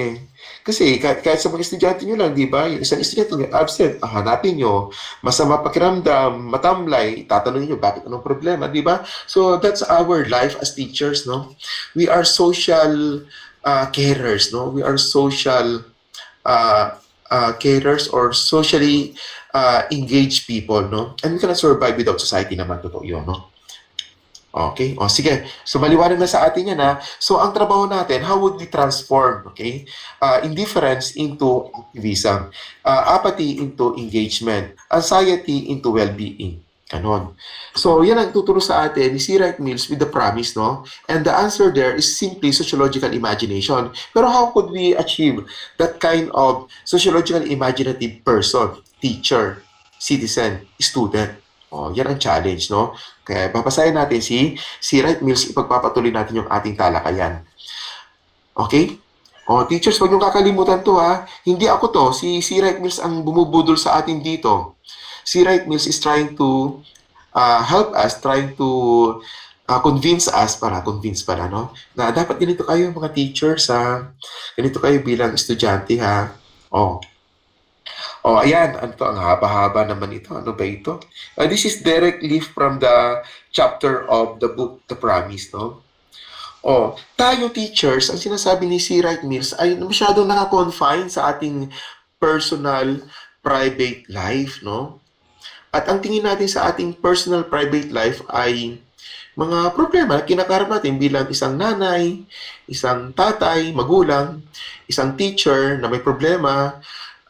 Kasi kahit sa mga estudyante nyo lang, diba? Yung isang estudyante nyo absent, hanapin nyo, masama pakiramdam, matamlay, tatanungin nyo, bakit anong problema, diba? So, that's our life as teachers, no? We are social carers, no? We are social carers or socially engaged people, no? And we cannot survive without society naman, totoo yun, no? Okay? Sige. So, maliwanag na sa atin yan, ha? So, ang trabaho natin, how would we transform, okay? Indifference into activism, apathy into engagement, anxiety into well-being. Ganon. So, yan ang tuturo sa atin ni C. Wright Mills with the promise, no? And the answer there is simply sociological imagination. Pero how could we achieve that kind of sociological imaginative person, teacher, citizen, student? Yan ang challenge, no? Kaya babasahin natin si C. Wright Mills, ipagpapatuloy natin yung ating talakayan. Okay? Teachers, huwag niyong kakalimutan to, ha? Hindi ako to. Si C. Wright Mills ang bumubudol sa atin dito. C. Wright Mills is trying to help us, trying to convince us, convince pala, no? Na dapat ganito kayo mga teachers, ha? Ganito kayo bilang estudyante, ha? Ayan. Ano to? Ang haba-haba naman ito. Ano ba ito? This is directly from the chapter of the book, The Promise, no? Tayo teachers, ang sinasabi ni C. Wright Mills ay masyadong naka-confine sa ating personal, private life, no? At ang tingin natin sa ating personal, private life ay mga problema na kinakarap natin bilang isang nanay, isang tatay, magulang, isang teacher na may problema,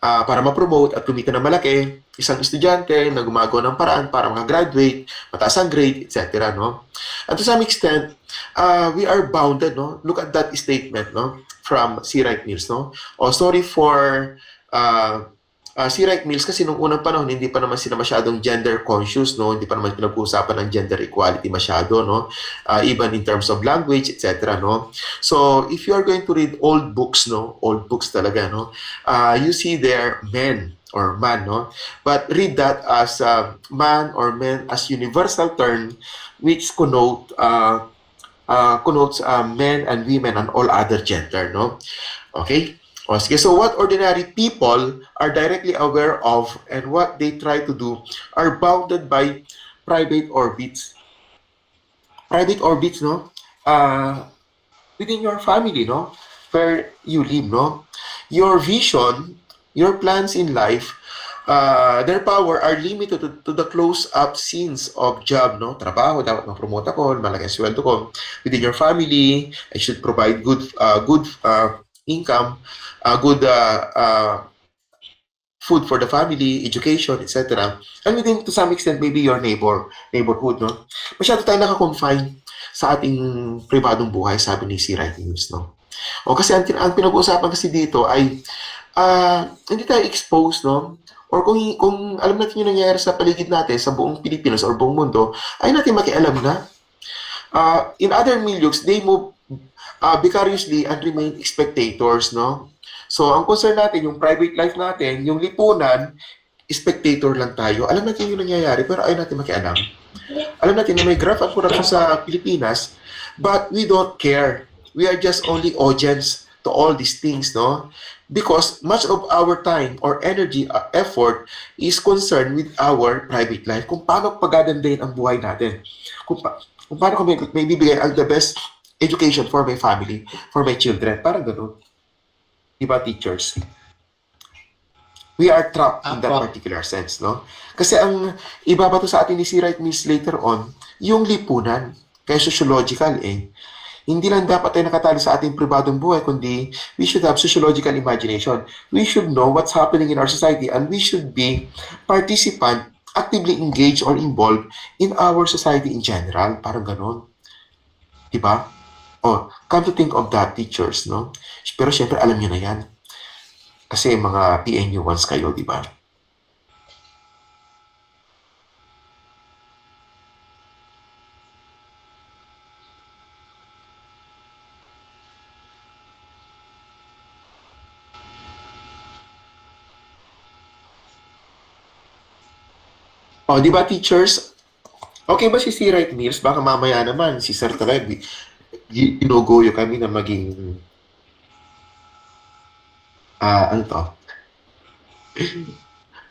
para ma-promote at kumita na malaki, isang estudyante na gumagawa ng paraan para makagraduate, mataas ang grade, etc. No? And to some extent, we are bounded. No? Look at that statement, no? From C. Wright Mills. No? Oh, sorry for C. Wright Mills kasi nung unang panahon hindi pa naman sila masyadong gender conscious, no? Hindi pa naman pinag-uusapan ng gender equality masyado, no? Even in terms of language, etc. No? So if you are going to read old books, no? Old books talaga, no? You see there men or man, no? But read that as man or men as universal term which connotes men and women and all other gender, no? Okay? O, sige, so what ordinary people are directly aware of and what they try to do are bounded by private orbits. Private orbits, no? Within your family, no? Where you live, no? Your vision, your plans in life, their power are limited to the close-up scenes of job, no? Trabaho, dapat ma-promote ako, malaki ang sweldo ko. Within your family, I should provide good income, good food for the family, education, etc. And within, to some extent, maybe your neighborhood, no? Masyado tayo nakakonfine sa ating pribadong buhay, sabi ni C. Wright Mills, no? O kasi ang pinag-uusapan kasi dito ay hindi tayo exposed, no? Or kung alam natin yung nangyayari sa paligid natin, sa buong Pilipinas or buong mundo, ay natin makialam na. In other milieux, they move vicariously and remain spectators, no? So, ang concern natin, yung private life natin, yung lipunan, spectator lang tayo. Alam natin yung nangyayari, pero ayaw natin makialam. Alam natin na may graph ang corruption sa Pilipinas, but we don't care. We are just only audience to all these things, no? Because much of our time or energy, effort is concerned with our private life. Kung paano pagagandahin ang buhay natin. Kung paano ko may bibigay ang the best education for my family, for my children. Parang gano'n. Diba, teachers? We are trapped in that particular sense, no? Kasi ang ibabato sa atin ni C. Wright Mills later on, yung lipunan. Kaya sociological, hindi lang dapat tayo nakatali sa ating pribadong buhay, kundi we should have sociological imagination. We should know what's happening in our society and we should be participant, actively engaged or involved in our society in general. Parang ganon. Diba? Oh, come to think of that, teachers, no? Pero syempre, alam nyo na yan. Kasi mga PNU ones kayo, diba? Oh, di ba, teachers? Okay ba si C. Wright Mills? Baka mamaya naman si Sir Taleb, ginugoyo kami na maging ano to?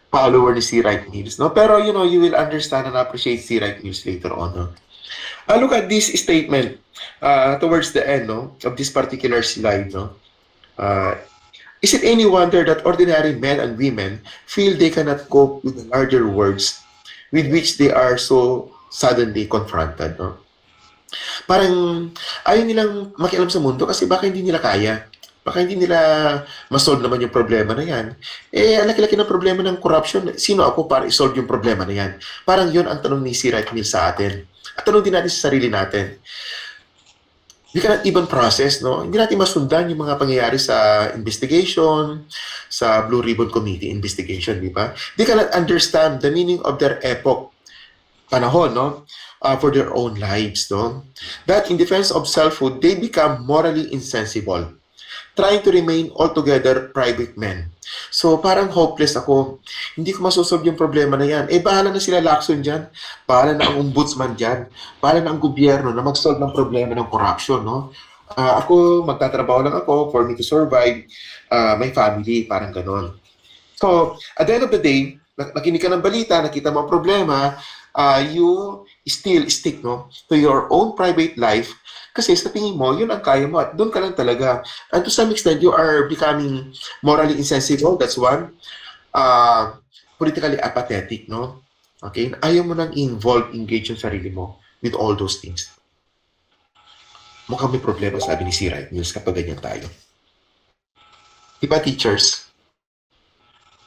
Follower ni C. Wright Mills, no? Pero, you know, you will understand and appreciate C. Wright Mills later on, no? Look at this statement towards the end, no, of this particular slide, no? Is it any wonder that ordinary men and women feel they cannot cope with the larger words with which they are so suddenly confronted, no? Parang ayaw nilang makialam sa mundo kasi baka hindi nila kaya. Baka hindi nila masolve naman yung problema na yan. Ang laki-laki ng problema ng corruption. Sino ako para isolve yung problema na yan? Parang yun ang tanong ni C. Wright Mills sa atin. At tanong din natin sa sarili natin. We cannot even process, no? Hindi natin masundan yung mga pangyayari sa investigation, sa Blue Ribbon Committee investigation, di ba? They cannot understand the meaning of their epoch, panahon, no? For their own lives, no? That in defense of selfhood, they become morally insensible, trying to remain altogether private men. So, parang hopeless ako. Hindi ko masosolve yung problema na yan. Bahala na sila Lacson dyan. Bahala na ang ombudsman dyan. Bahala na ang gobyerno na mag-solve ng problema ng corruption, no? Ako, magtatrabaho lang ako for me to survive my family. Parang ganon. So, at the end of the day, nakinig ka ng balita, nakita mo ang problema, you still stick, no, to your own private life kasi sa tingin mo, yun ang kaya mo at doon ka lang talaga. And to some extent, you are becoming morally insensible. That's one. Politically apathetic, no? Okay? Ayaw mo nang engage yung sarili mo with all those things. Mukhang may problema, sabi ni C. Wright Mills, kapag ganyan tayo. Diba, teachers?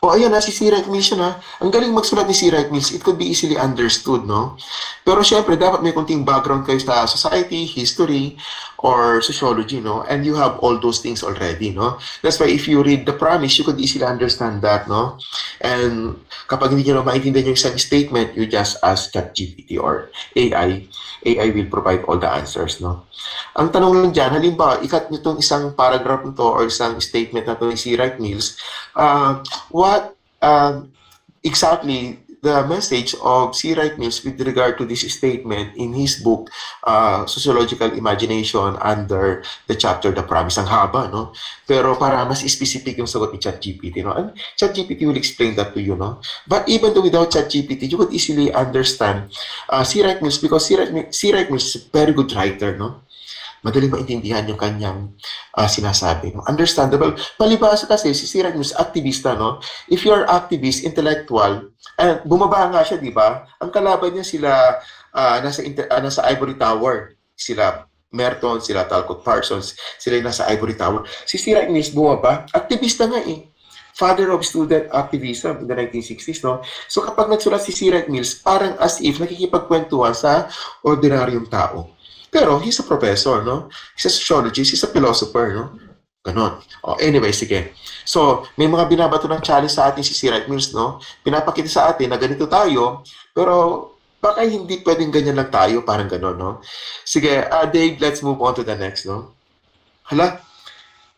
O ayan na, si C. Wright Mills yun ha. Ang galing magsulat ni C. Wright Mills. It could be easily understood, no? Pero syempre, dapat may kunting background kayo sa society, history, or sociology, no? And you have all those things already, no? That's why if you read The Promise, you could easily understand that, no? And kapag hindi nyo na maintindihan yung isang statement, you just ask ChatGPT or AI. AI will provide all the answers, no? Ang tanong lang dyan, halimbawa, ikat nyo itong isang paragraph nito or isang statement na ito ni C. Wright Mills, what exactly the message of C. Wright Mills with regard to this statement in his book, Sociological Imagination, under the chapter The Promise. Ang haba, no? Pero para mas specific yung sagot ni ChatGPT, no? And ChatGPT will explain that to you, no? But even though without ChatGPT, you could easily understand C. Wright Mills because C. Wright Mills is a very good writer, no? Madaling maintindihan yung kanyang sinasabi. No? Understandable. Palibasa kasi, si C. Wright Mills, aktivista, no? If you're activist, intellectual, and bumaba nga siya, di ba? Ang kalaban niya sila nasa Ivory Tower. Sila Merton, sila Talcott Parsons, sila yung nasa Ivory Tower. Si C. Wright Mills bumaba, aktivista nga eh. Father of student activism in the 1960s, no? So kapag nagsulat si C. Wright Mills, parang as if nakikipagkwentuhan sa ordinaryong tao. Pero he's a professor, no? He's a sociologist, he's a philosopher, no? Ganon. Anyway, sige. So, may mga binabato ng challenge sa atin si C. Wright Mills, no? Pinapakita sa atin na ganito tayo, pero baka hindi pwedeng ganyan lang tayo, parang ganon, no? Sige, Dave, let's move on to the next, no? Hala,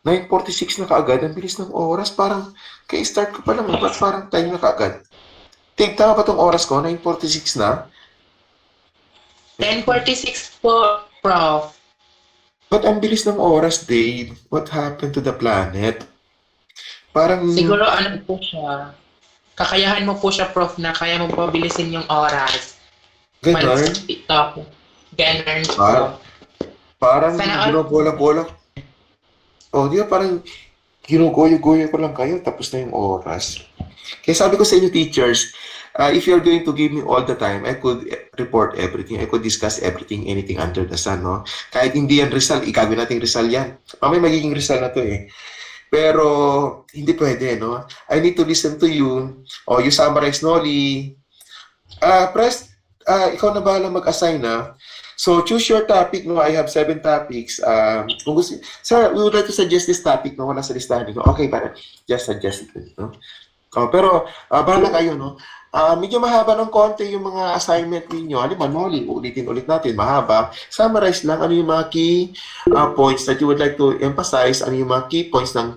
9:46 na kaagad, ang bilis ng oras, parang kaya start ko pa lang, ba't parang time na kaagad? Dave, tama ba tong oras ko? 9:46 na? 10:46 po, Prof. Ba't ang bilis ng oras, Dave? What happened to the planet? Parang... Siguro ano po siya, kakayahan mo po siya, Prof, na kaya mo po bilisin yung oras. Ganon? Opo. Ganon po. Parang Sana all- ginubola-bola. Di ba parang ginugoyo-goyo ko lang kayo tapos na yung oras. Kaya sabi ko sa inyo, teachers, if you're going to give me all the time, I could report everything. I could discuss everything, anything under the sun, no? Kahit hindi yan Rizal, igagawin natin Rizal yan. Mamay magiging Rizal na to eh. Pero, hindi pwede, no? I need to listen to you. You summarize, Noli. Ikaw na bahala mag-assign, na. So, choose your topic, no? I have 7 topics. Kung gusto, sir, we would like to suggest this topic, no? Wala sa listahan ko. Okay, para just suggest it, no? Pero, bahala kayo, no? Medyo mahaba ng konti yung mga assignment ninyo. Ano ba, Noli? Ulitin ulit natin, mahaba. Summarize lang ano yung mga key points that you would like to emphasize, ano yung mga key points ng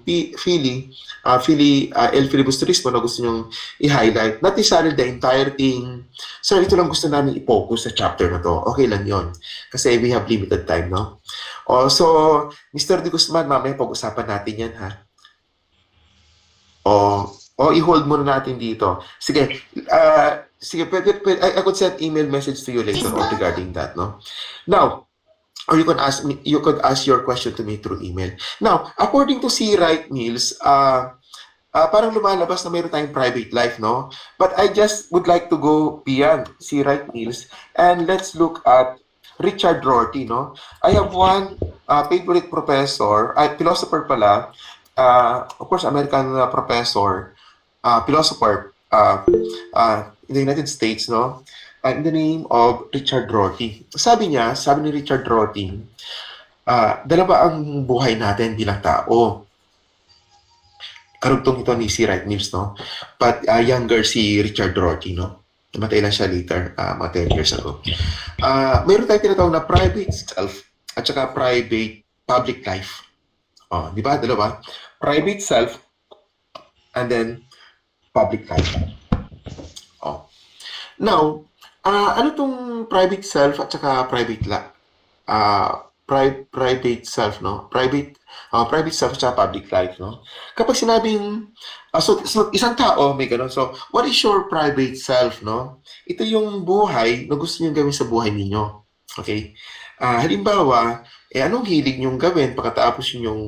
El Filibusterismo na gusto nyong i-highlight. Not necessarily the entire thing. Sir, ito lang gusto namin i-focus sa chapter na to. Okay lang yon. Kasi we have limited time, no? So, Mr. De Guzman, mamaya pag-usapan natin yan, ha? I-hold muna natin dito. Sige, pwede, I could send email message to you later on regarding that, no? Now, or you could ask your question to me through email. Now, according to C. Wright Mills, parang lumalabas na mayroon tayong private life, no? But I just would like to go beyond C. Wright Mills and let's look at Richard Rorty, no? I have one favorite professor, philosopher pala, of course, American professor, philosopher in the United States, no? In the name of Richard Rorty. Sabi ni Richard Rorty, dalawa ang buhay natin bilang tao. Karugtong ito ni C. Wright Mills, no? But younger si Richard Rorty, no? Namatay lang siya later, mga 10 years ago. Mayroon tayong tinatawag na private self at saka public life. Di ba? Dalawa. Private self and then public life. Now, ano tong private self at saka private self, no? Private self at saka public life, no? Kapag sinabing so isang tao may ganun. So, what is your private self, no? Ito yung buhay na gusto niyo gawin sa buhay ninyo. Okay? Halimbawa, anong hilig niyong gawin pagkatapos yung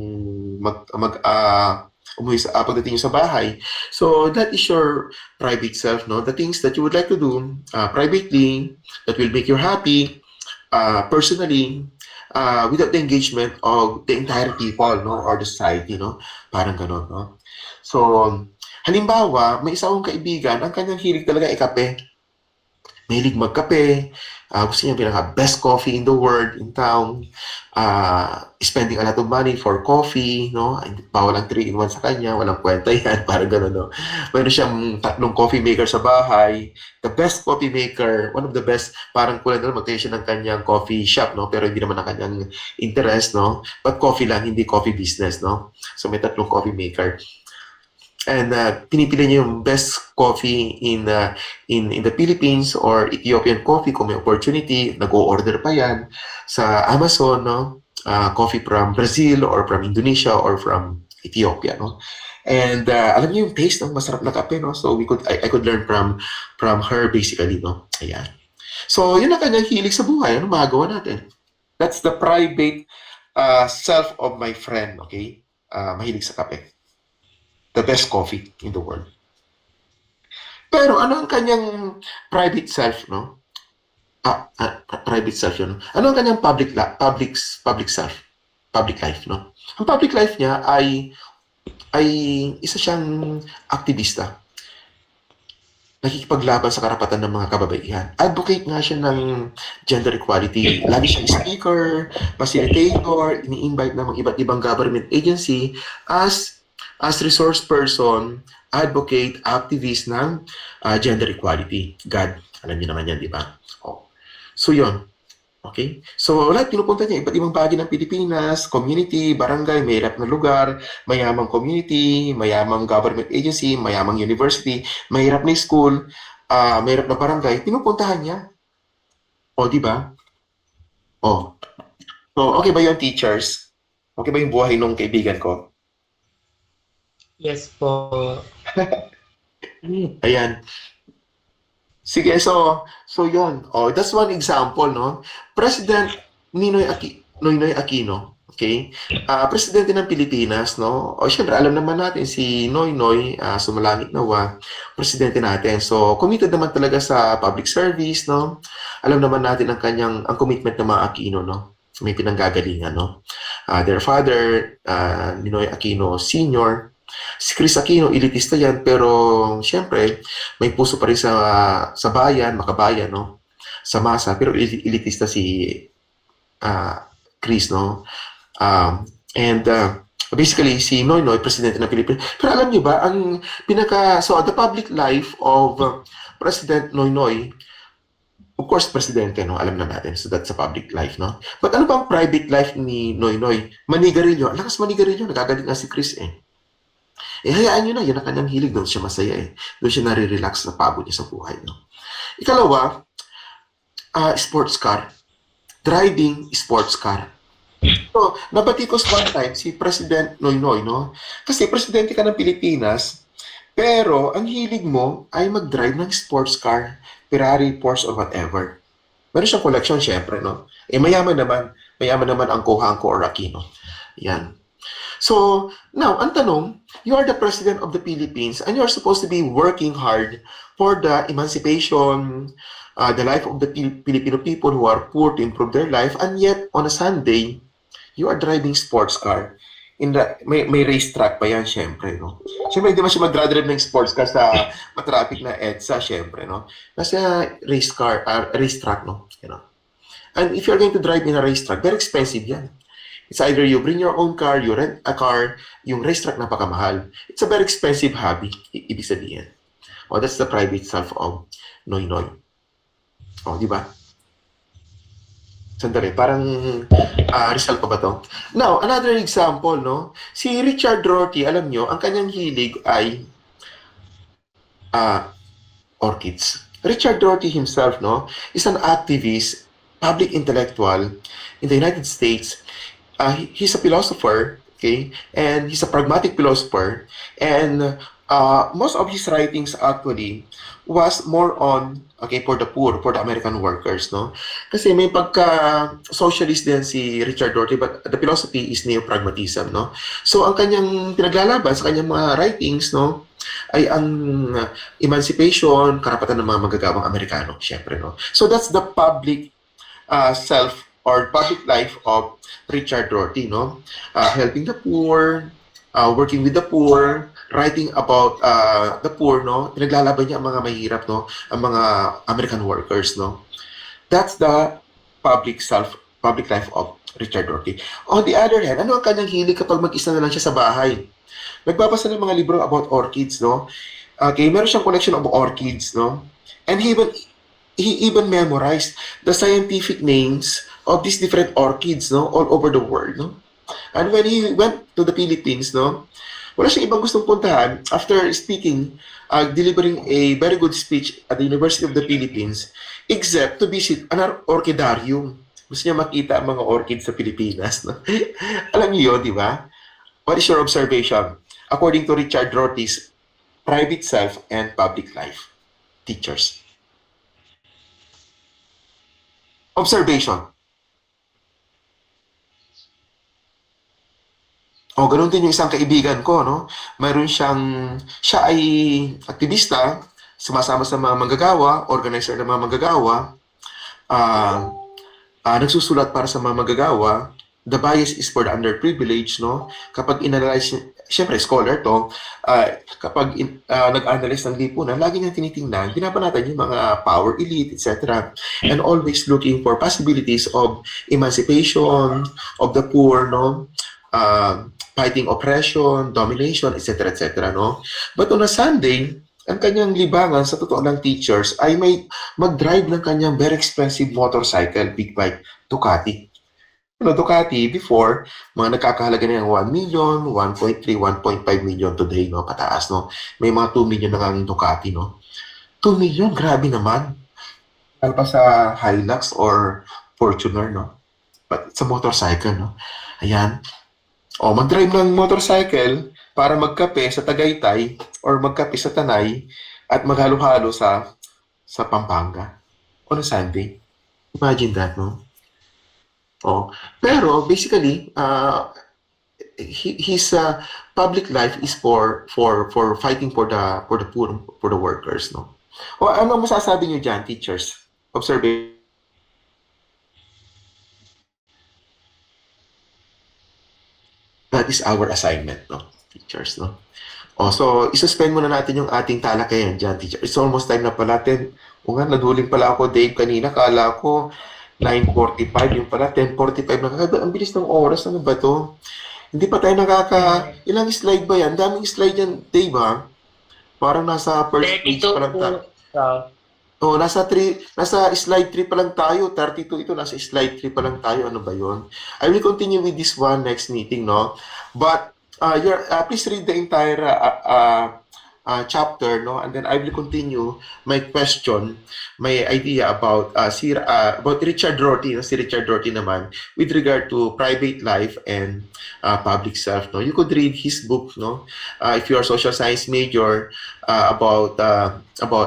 pagdating nyo sa bahay. So, that is your private self, no? The things that you would like to do privately, that will make you happy, personally, without the engagement of the entire people, no? Or the society, no? Parang ganon, no? So, Halimbawa, may isa akong kaibigan, ang kanyang hilig talaga ay kape. Mahilig magkape. Gusto niya pinaka best coffee in the world, in town. Spending a lot of money for coffee, no? Bawal ang 3-in-1 sa kanya, walang kwenta yan, parang gano'n, no? Mayroon siyang 3 coffee maker sa bahay. The best coffee maker, one of the best, parang kulang na magtayo siya ng kanyang coffee shop, no? Pero hindi naman ang kanyang interest, no? But coffee lang, hindi coffee business, no? So may 3 coffee maker. And pinipili niya yung best coffee in the Philippines or Ethiopian coffee kung may opportunity, nag-o-order pa yan sa Amazon, no? Coffee from Brazil or from Indonesia or from Ethiopia, no? And alam niyo yung taste ng masarap na kape, no? So I could learn from her basically, no? Ayan. So yun ang kanyang hilig sa buhay. Ano magagawa natin? That's the private self of my friend, okay? Mahilig sa kape. The best coffee in the world. Pero ano ang kanyang private self, no? Private self yun. Ano ang kanyang public self? Public life, no? Ang public life niya ay isa siyang aktivista. Nakikipaglaban sa karapatan ng mga kababaihan. Advocate nga siya ng gender equality. Lagi siyang speaker, facilitator, ini-invite ng mga iba't ibang government agency as resource person, advocate, activist ng gender equality. God, alam niyo naman yan, di ba? Oh. So, yun. Okay? So, lahat pinupunta niya, iba't ibang bahagi ng Pilipinas, community, barangay, mahirap na lugar, mayamang community, mayamang government agency, mayamang university, mahirap na school, mahirap na barangay, pinupuntahan niya. O, di ba? O. So, okay ba yun, teachers? Okay ba yung buhay ng kaibigan ko? Yes po. Ayan. Sige, so yun. Oh, that's one example, no? President Noynoy Aquino, okay? Presidente ng Pilipinas, no? O syempre, alam naman natin si Noynoy, sumalangit nawa, presidente natin. So, committed naman talaga sa public service, no? Alam naman natin ang commitment ng mga Aquino, no? So, may pinanggagalingan, no? Their father, Ninoy Aquino Sr., si Chris Aquino, elitista yan, pero siyempre, may puso pa rin sa bayan, makabayan, no? Sa masa, pero elitista si Chris, no? Basically, si Noynoy, presidente ng Pilipinas. Pero alam niyo ba, the public life of President Noynoy, of course, presidente, no? Alam na natin. So, that's a public life, no? But ano bang private life ni Noynoy? Manigarilyo. Ang lakas manigarilyo. Nagagaling nga si Chris, eh. Hayaan nyo na, yun ang kanyang hilig. Doon siya masaya eh. Doon siya nare-relax na pagod niya sa buhay. No? Ikalawa, sports car. Driving sports car. So, nabatikos one time si President Noynoy, no? Kasi presidente ka ng Pilipinas, pero ang hilig mo ay mag-drive ng sports car, Ferrari, Porsche, or whatever. Meron siyang collection, syempre, no? Mayaman naman ang Cojanco or Aquino. Yan. So, now, ang tanong, you are the President of the Philippines and you are supposed to be working hard for the emancipation, the life of the Filipino people who are poor to improve their life, and yet, on a Sunday, you are driving sports car. May racetrack pa yan, syempre, no? Syempre, hindi man siya mag-drive ng sports car sa matraffic na EDSA, syempre, no? Nasa racetrack, no? You know? And if you're going to drive in a racetrack, very expensive yan. It's either you bring your own car, you rent a car, yung racetrack napakamahal. It's a very expensive hobby, ibig sabihin. Oh, that's the private self of Noynoy. Oh, di ba? Sandali, parang Rizal pa ba to? Now, another example, no? Si Richard Rorty, alam nyo, ang kanyang hilig ay orchids. Richard Rorty himself, no, is an activist, public intellectual in the United States. He's a philosopher, okay, and he's a pragmatic philosopher, and most of his writings actually was more on, okay, for the poor, for the American workers, no? Kasi may pagka-socialist din si Richard Rorty, but the philosophy is neo-pragmatism, no? So, ang kanyang pinaglalaban sa kanyang mga writings, no, ay ang emancipation, karapatan ng mga magagawang Amerikano, syempre, no? So, that's the public self or public life of Richard Rorty, no? Helping the poor, working with the poor, writing about the poor, no? Pinaglalaban niya ang mga mahirap, no? Ang mga American workers, no? That's the public life of Richard Rorty. On the other hand, ano ang kanyang hilig kapag mag-isa na lang siya sa bahay? Nagbabasa ng mga libro about orchids, no? Okay, meron siyang collection of orchids, no? And he even memorized the scientific names of these different orchids, no? All over the world, no? And when he went to the Philippines, no? Wala siyang ibang gustong puntahan after speaking, delivering a very good speech at the University of the Philippines, except to visit an orchidarium. Gusto niya makita ang mga orchids sa Pilipinas. No? Alam niyo yun, di ba? What is your observation? According to Richard Rorty's private self and public life. Teachers. Observation. O, ganun din yung isang kaibigan ko, no? Siya ay aktivista, sumasama sa mga manggagawa, organizer ng mga manggagawa, nagsusulat para sa mga manggagawa. The bias is for the underprivileged, no? Kapag inanalyze, siyempre, scholar to, kapag nag-analyze ng lipunan, lagi niyang tinitingnan, binabanatan yung mga power elite, etc. And always looking for possibilities of emancipation of the poor, no? Fighting oppression, domination, etc., etc., no? But on a Sunday, ang kanyang libangan sa totoo ng teachers ay may mag-drive ng kanyang very expensive motorcycle, big bike, Ducati. Ducati, before, mga nagkakahalaga na yung 1 million, 1.3, 1.5 million today, no? Pataas, no? May mga 2 million na ang Ducati, no? 2 million, grabe naman. Lalo pa sa Hilux or Fortuner, no? But it's a motorcycle, no? Ayan. O, mag-drive ng motorcycle para magkape sa Tagaytay or magkape sa Tanay at maghalo-halo sa Pampanga on a Sunday. Imagine that, no? O, pero basically, his public life is for fighting for the poor, for the workers, no? O, ano masasabi niyo diyan, teachers? Observe. That is our assignment, no? Teachers, no? O, so, isuspend muna natin yung ating talakayan dyan, teacher. It's almost time na pala, 10. O nga, naduling pala ako, Dave, kanina. Kala ko, 9:45, yung pala, 10:45 na kagad. Ang bilis ng oras, ano ba to? Hindi pa tayo ilang slide ba yan? Daming slide yan, Dave, ha? Parang nasa first page pa lang tayo. Oh, nasa slide 3 pa lang tayo. 32 ito, nasa slide 3 pa lang tayo. Ano ba yon? I will continue with this one next meeting, no? But please read the entire chapter, no? And then I will continue my question, my idea about Richard Rorty, no? Si Richard Rorty naman, with regard to private life and public self, no? You could read his book, no? If you are social science major, about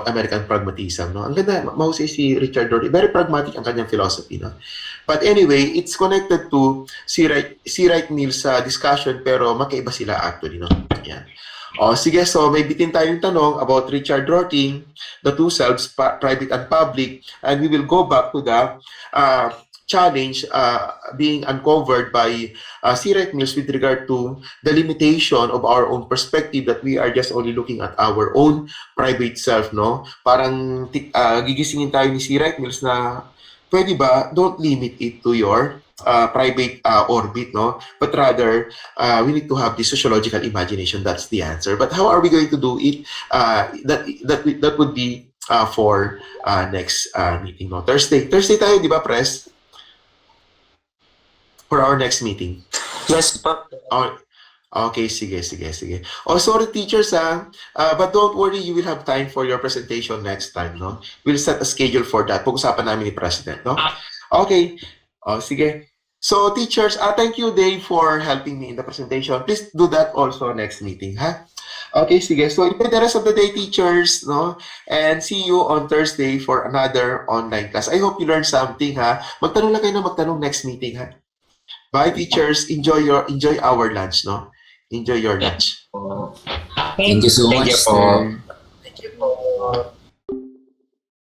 American pragmatism, no? Ang ganda, mahusay si Richard Rorty. Very pragmatic ang kanyang philosophy, no? But anyway, it's connected to C. Wright Mills discussion, pero magkaiba sila actually, no? Yan. O, sige, so may bitin tayong tanong about Richard Rorty, the two selves, private and public, and we will go back to the challenge being uncovered by C. Wright Mills with regard to the limitation of our own perspective, that we are just only looking at our own private self, no? Parang gigisingin tayo ni C. Wright Mills na pwede ba, don't limit it to your private orbit, no? But rather, we need to have this sociological imagination. That's the answer. But how are we going to do it? That would be for next meeting, no? Thursday tayo, di ba, Pres? For our next meeting. Yes, po. Oh, okay, sige. Oh, sorry, teachers, but don't worry, you will have time for your presentation next time, no? We'll set a schedule for that. Pag-usapan namin ni President, no? Okay. Oh, sige. So, teachers, thank you, Dave, for helping me in the presentation. Please do that also next meeting, ha? Okay, sige. So, enjoy the rest of the day, teachers, no? And see you on Thursday for another online class. I hope you learned something, ha? Magtanong lang kayo na magtanong next meeting, ha? Bye, teachers. Enjoy our lunch, no? Enjoy your lunch. Thank you so much, Thank you po. sir.